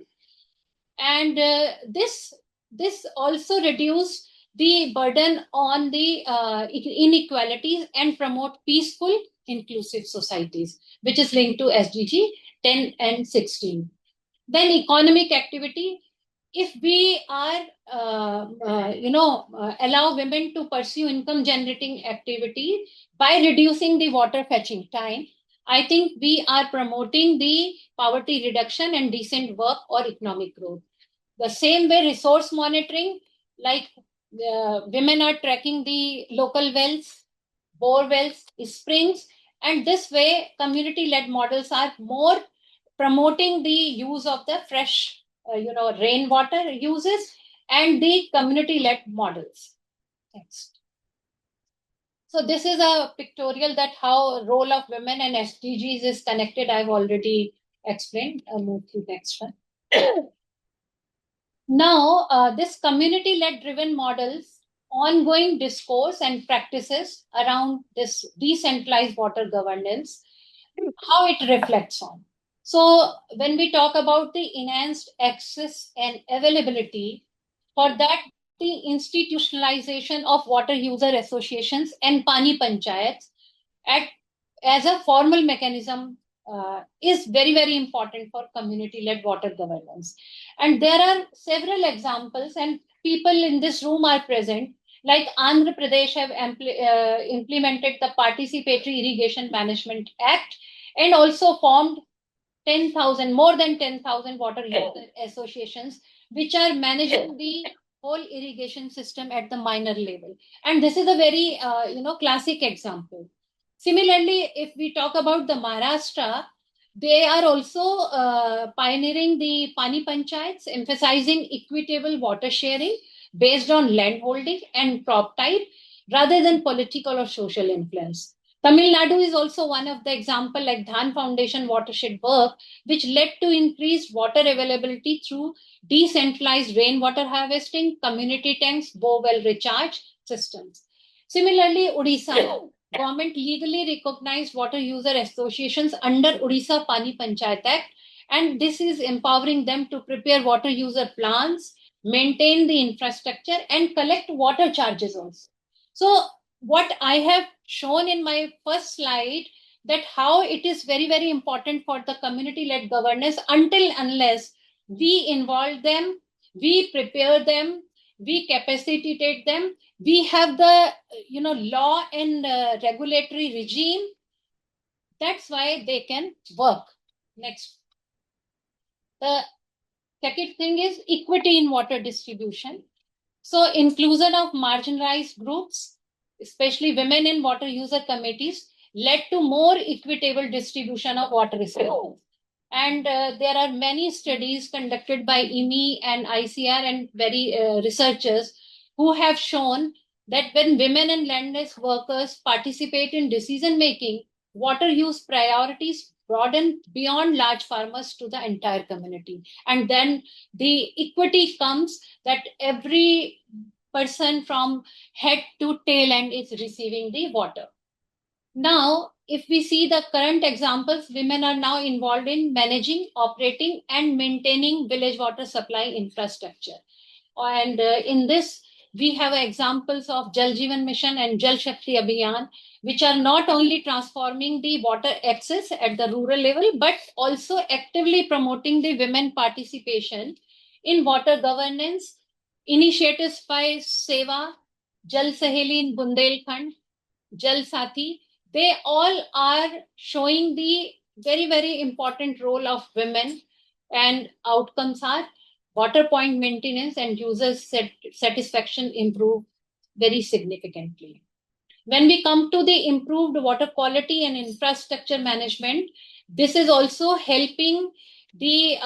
And this also reduce the burden on the inequalities and promote peaceful, inclusive societies, which is linked to SDG 10 and 16. Then economic activity. If we are, allow women to pursue income generating activity by reducing the water fetching time, I think we are promoting the poverty reduction and decent work or economic growth. The same way resource monitoring, like women are tracking the local wells, bore wells, springs, and this way community-led models are more promoting the use of the fresh rainwater uses and the community-led models. Next. So this is a pictorial that how role of women and SDGs is connected. I've already explained. I'll move to the next one. Now, this community-led driven models, ongoing discourse and practices around this decentralized water governance, how it reflects on. So when we talk about the enhanced access and availability, for that the institutionalization of water user associations and Pani Panchayats as a formal mechanism is very, very important for community-led water governance. And there are several examples, and people in this room are present, like Andhra Pradesh have implemented the Participatory Irrigation Management Act and also formed more than 10,000 water user associations, which are managing the whole irrigation system at the minor level. And this is a very, classic example. Similarly, if we talk about the Maharashtra, they are also pioneering the Pani Panchayats, emphasizing equitable water sharing based on land holding and crop type rather than political or social influence. Tamil Nadu is also one of the example, like DHAN Foundation watershed work, which led to increased water availability through decentralized rainwater harvesting, community tanks, bore well recharge systems. Similarly, Odisha, government legally recognized water user associations under Odisha Pani Panchayat Act, and this is empowering them to prepare water user plans, maintain the infrastructure, and collect water charges also. So what I have shown in my first slide, that how it is very, very important for the community-led governance unless we involve them, we prepare them, we capacitate them, we have the law and regulatory regime That's why they can work. Next. The second thing is equity in water distribution. So inclusion of marginalized groups, especially women in water user committees, led to more equitable distribution of water resources. And there are many studies conducted by IMI and ICR and researchers who have shown that when women and land-based workers participate in decision making, water use priorities broaden beyond large farmers to the entire community. And then the equity comes that every person from head to tail end is receiving the water. Now, if we see the current examples, women are now involved in managing, operating, and maintaining village water supply infrastructure. And in this, we have examples of Jal Jeevan Mission and Jal Shakti Abhiyan, which are not only transforming the water access at the rural level, but also actively promoting the women participation in water governance, initiatives by Seva, Jal Saheli in Bundelkhand, Jal Sati. They all are showing the very important role of women, and outcomes are water point maintenance and user satisfaction improve very significantly. When we come to the improved water quality and infrastructure management, this is also helping the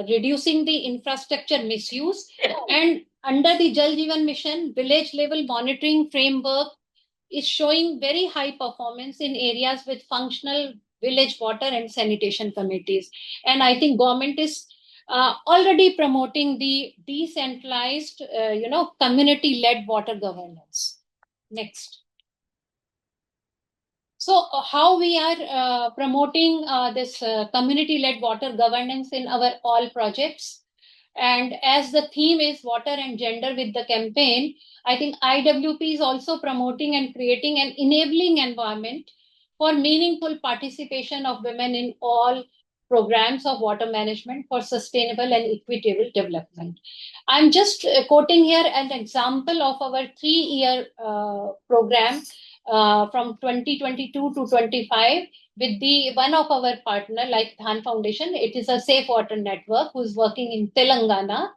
reducing the infrastructure misuse. And under the Jal Jeevan Mission, village level monitoring framework is showing very high performance in areas with functional village water and sanitation committees. And I think government is already promoting the decentralized, community-led water governance. Next. So how we are promoting this community-led water governance in our all projects. And as the theme is water and gender with the campaign, I think IWP is also promoting and creating an enabling environment for meaningful participation of women in all programs of water management for sustainable and equitable development. I'm just quoting here an example of our 3-year program from 2022 to 25 with the one of our partner like DHAN Foundation. It is a safe water network who's working in Telangana,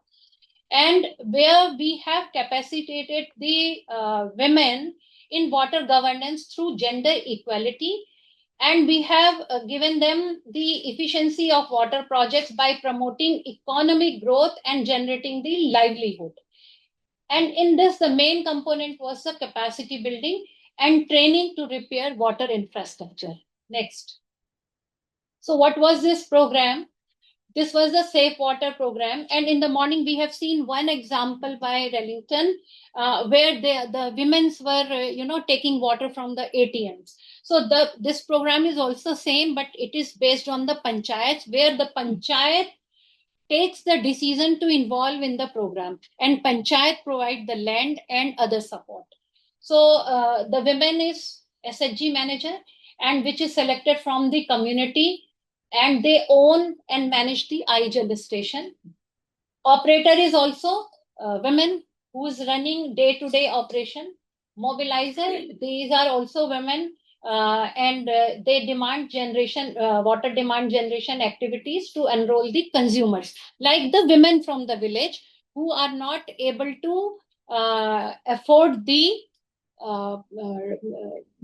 and where we have capacitated the women in water governance through gender equality. And we have given them the efficiency of water projects by promoting economic growth and generating the livelihood. And in this, the main component was the capacity building and training to repair water infrastructure. Next. So what was this program? This was the Safe Water program. And in the morning, we have seen one example by Wellington, where the women's were, taking water from the ATMs. So this program is also same, but it is based on the panchayats, where the panchayat takes the decision to involve in the program, and panchayat provide the land and other support. So the women is SHG manager, and which is selected from the community, and they own and manage the iJal station. Operator is also women who is running day-to-day operation. Mobilizer, these are also women, and they demand generation, water demand generation activities to enroll the consumers, like the women from the village who are not able to afford the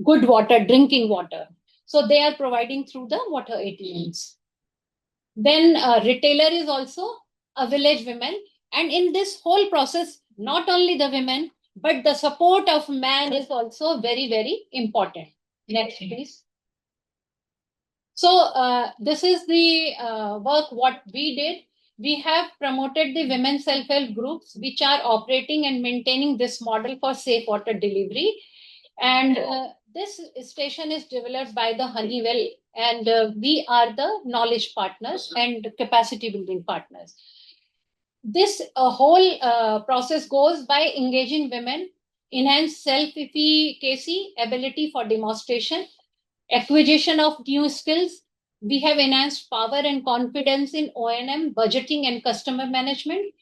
good water, drinking water. So they are providing through the water ATMs. Then retailer is also a village woman. And in this whole process, not only the women, but the support of man is also very important. Next, please. So this is the work what we did. We have promoted the women self-help groups, which are operating and maintaining this model for safe water delivery. And this station is developed by the Honeywell, and we are the knowledge partners and capacity building partners. This whole process goes by engaging women, enhance self-efficacy, ability for demonstration, acquisition of new skills. We have enhanced power and confidence in O&M, budgeting and customer management.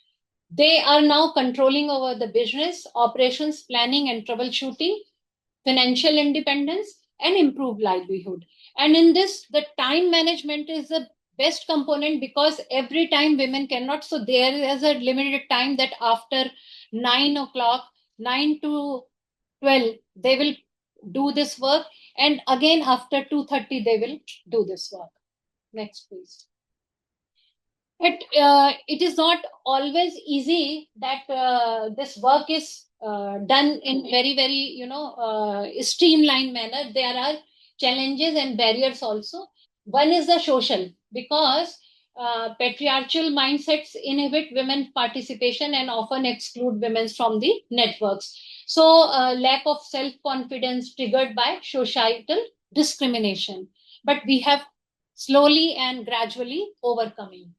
They are now controlling over the business, operations, planning and troubleshooting, financial independence, and improve livelihood. And in this, the time management is the best component, because every time women cannot, so there is a limited time that after 9 o'clock, 9 to 12, they will do this work, and again after 2:30 they will do this work. Next, please. It is not always easy that this work is done in very, very, streamlined manner. There are challenges and barriers also. One is the social, because patriarchal mindsets inhibit women participation and often exclude women from the networks. So lack of self-confidence triggered by societal discrimination, but we have slowly and gradually overcoming.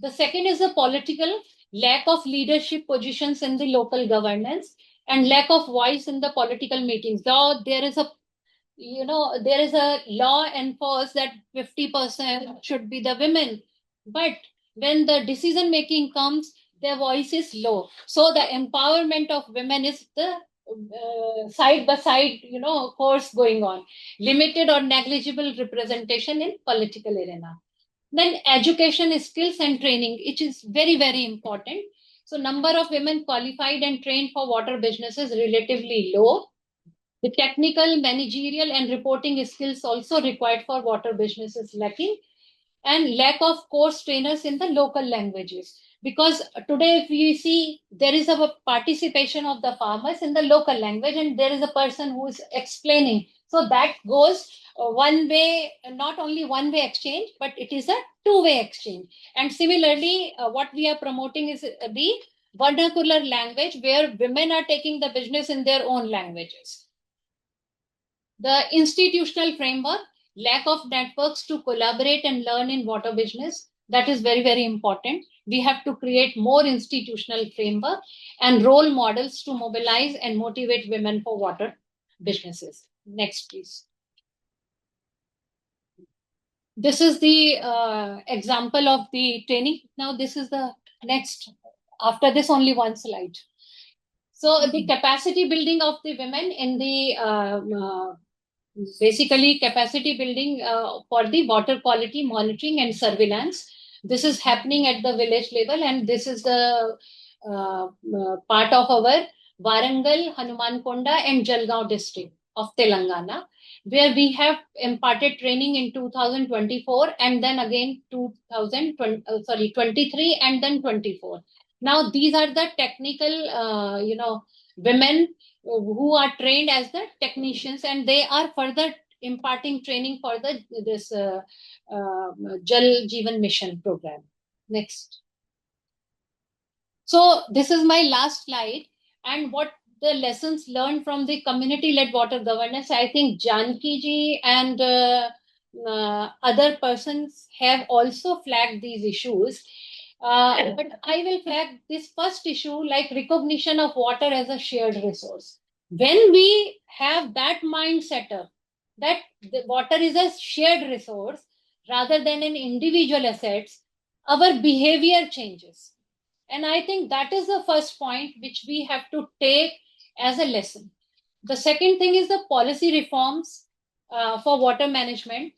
The second is the political lack of leadership positions in the local governance and lack of voice in the political meetings. Though there is a law enforced that 50% should be the women, but when the decision making comes, their voice is low. So the empowerment of women is the side by side, course going on. Limited or negligible representation in political arena. Then education, skills and training, which is very, very important. So number of women qualified and trained for water business is relatively low. The technical, managerial and reporting skills also required for water business is lacking, and lack of course trainers in the local languages. Because today if we see, there is a participation of the farmers in the local language and there is a person who is explaining. So that goes one way, not only one way exchange, but it is a two-way exchange. And similarly, what we are promoting is the vernacular language, where women are taking the business in their own languages. The institutional framework, lack of networks to collaborate and learn in water business, that is very, very important. We have to create more institutional framework and role models to mobilize and motivate women for water businesses. Next, please. This is the example of the training. Now this is the next. After this, only one slide. So the capacity building of the women in the basically capacity building for the water quality monitoring and surveillance. This is happening at the village level, and this is the part of our Warangal, Hanumankonda and Jalgaon district of Telangana, where we have imparted training in 2024 and then again 23 and then 24. Now these are the technical, women who are trained as the technicians, and they are further imparting training for this Jal Jeevan Mission program. Next. So this is my last slide, and what the lessons learned from the community-led water governance. I think Janaki ji and other persons have also flagged these issues. But I will flag this first issue, like recognition of water as a shared resource. When we have that mindset up, that the water is a shared resource rather than an individual assets, our behavior changes. And I think that is the first point which we have to take as a lesson. The second thing is the policy reforms for water management.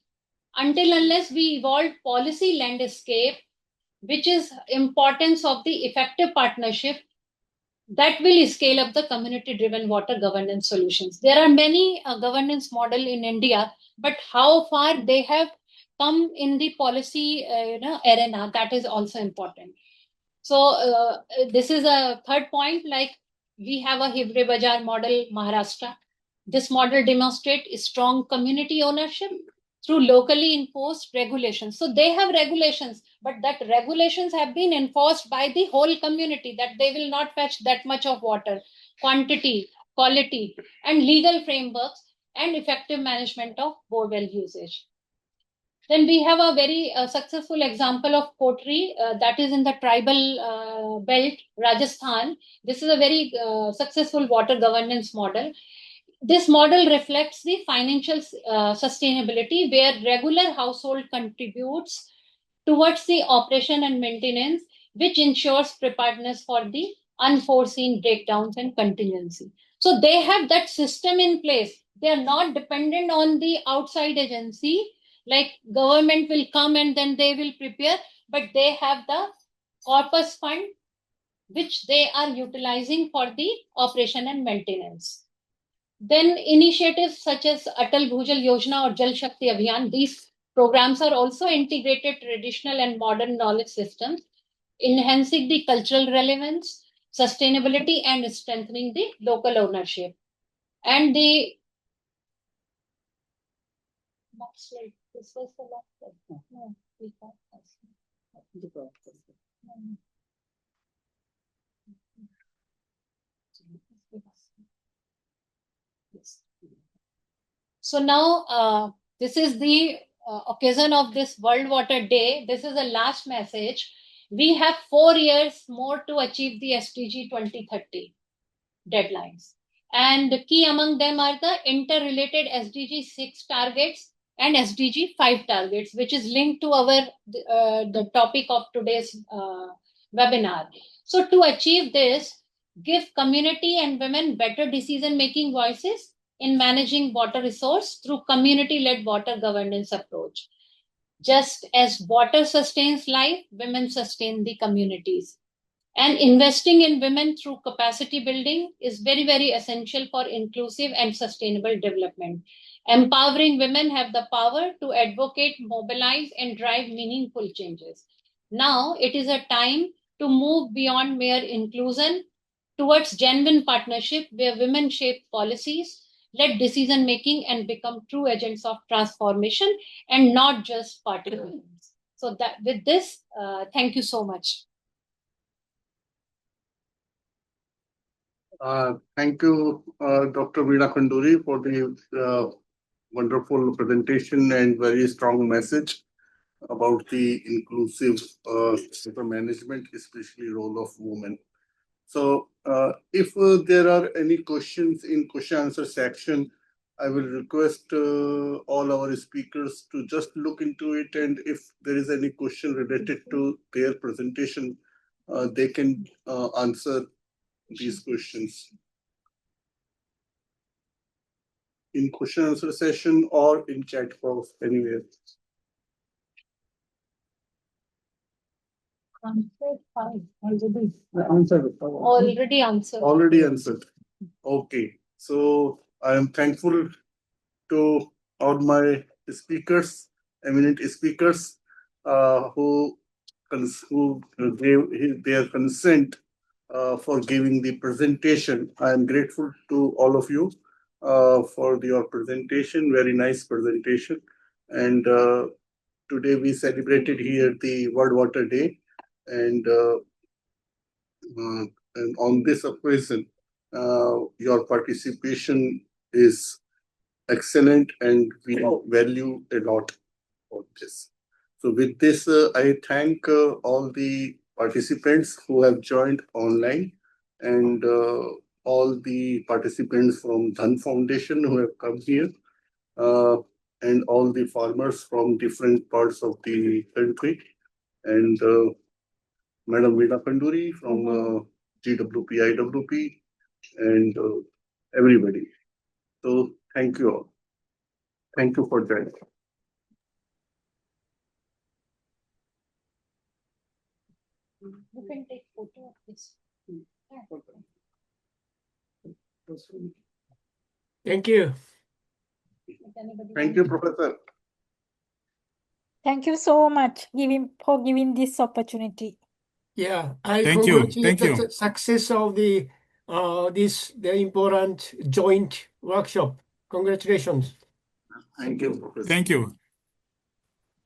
Until unless we evolve policy landscape, which is importance of the effective partnership, that will scale up the community-driven water governance solutions. There are many governance model in India, but how far they have come in the policy arena, that is also important. So this is a third point, like we have a Hivre Bazaar model, Maharashtra. This model demonstrates strong community ownership through locally enforced regulations. So they have regulations, but that regulations have been enforced by the whole community, that they will not fetch that much of water, quantity, quality, and legal frameworks and effective management of borewell usage. Then we have a very successful example of pottery that is in the tribal belt, Rajasthan. This is a very successful water governance model. This model reflects the financial sustainability, where regular household contributes towards the operation and maintenance, which ensures preparedness for the unforeseen breakdowns and contingency. So they have that system in place. They are not dependent on the outside agency, like government will come and then they will prepare, but they have the corpus fund which they are utilizing for the operation and maintenance. Then initiatives such as Atal Bhujal Yojana or Jal Shakti Abhiyan, these programs are also integrated traditional and modern knowledge systems, enhancing the cultural relevance, sustainability, and strengthening the local ownership. And the next slide. This was the last slide. No, we got this. Yes. So now this is the occasion of this World Water Day. This is the last message. We have 4 years more to achieve the SDG 2030 deadlines. And the key among them are the interrelated SDG 6 targets and SDG 5 targets, which is linked to our the topic of today's webinar. So to achieve this, give community and women better decision-making voices in managing water resource through community-led water governance approach. Just as water sustains life, women sustain the communities. And investing in women through capacity building is very, very essential for inclusive and sustainable development. Empowering women have the power to advocate, mobilize, and drive meaningful changes. Now it is a time to move beyond mere inclusion towards genuine partnership where women shape policies, led decision making, and become true agents of transformation and not just participants. So that with this, thank you so much. Thank you, Dr. Veena Khanduri, for the wonderful presentation and very strong message about the inclusive water management, especially role of women. So if there are any questions in question answer section, I will request all our speakers to just look into it, and if there is any question related to their presentation, they can answer these questions in question answer session or in chat box anywhere. Already answered. Already answered. Okay. So I am thankful to all my speakers, eminent speakers, who gave their consent for giving the presentation. I am grateful to all of you for your presentation. Very nice presentation. And today we celebrated here the World Water Day. And on this occasion, your participation is excellent, and we value a lot for this. So with this, I thank all the participants who have joined online, and all the participants from DHAN Foundation who have come here, and all the farmers from different parts of the country, and Madam Veena Khanduri from GWP-IWP, and everybody. So thank you all. Thank you for joining. You can take photo of this. Thank you. Thank you, Professor. Thank you so much for giving this opportunity. Yeah, I Thank you. congratulate Thank the you. success of the important joint workshop. Congratulations. Thank you, Professor. Thank you.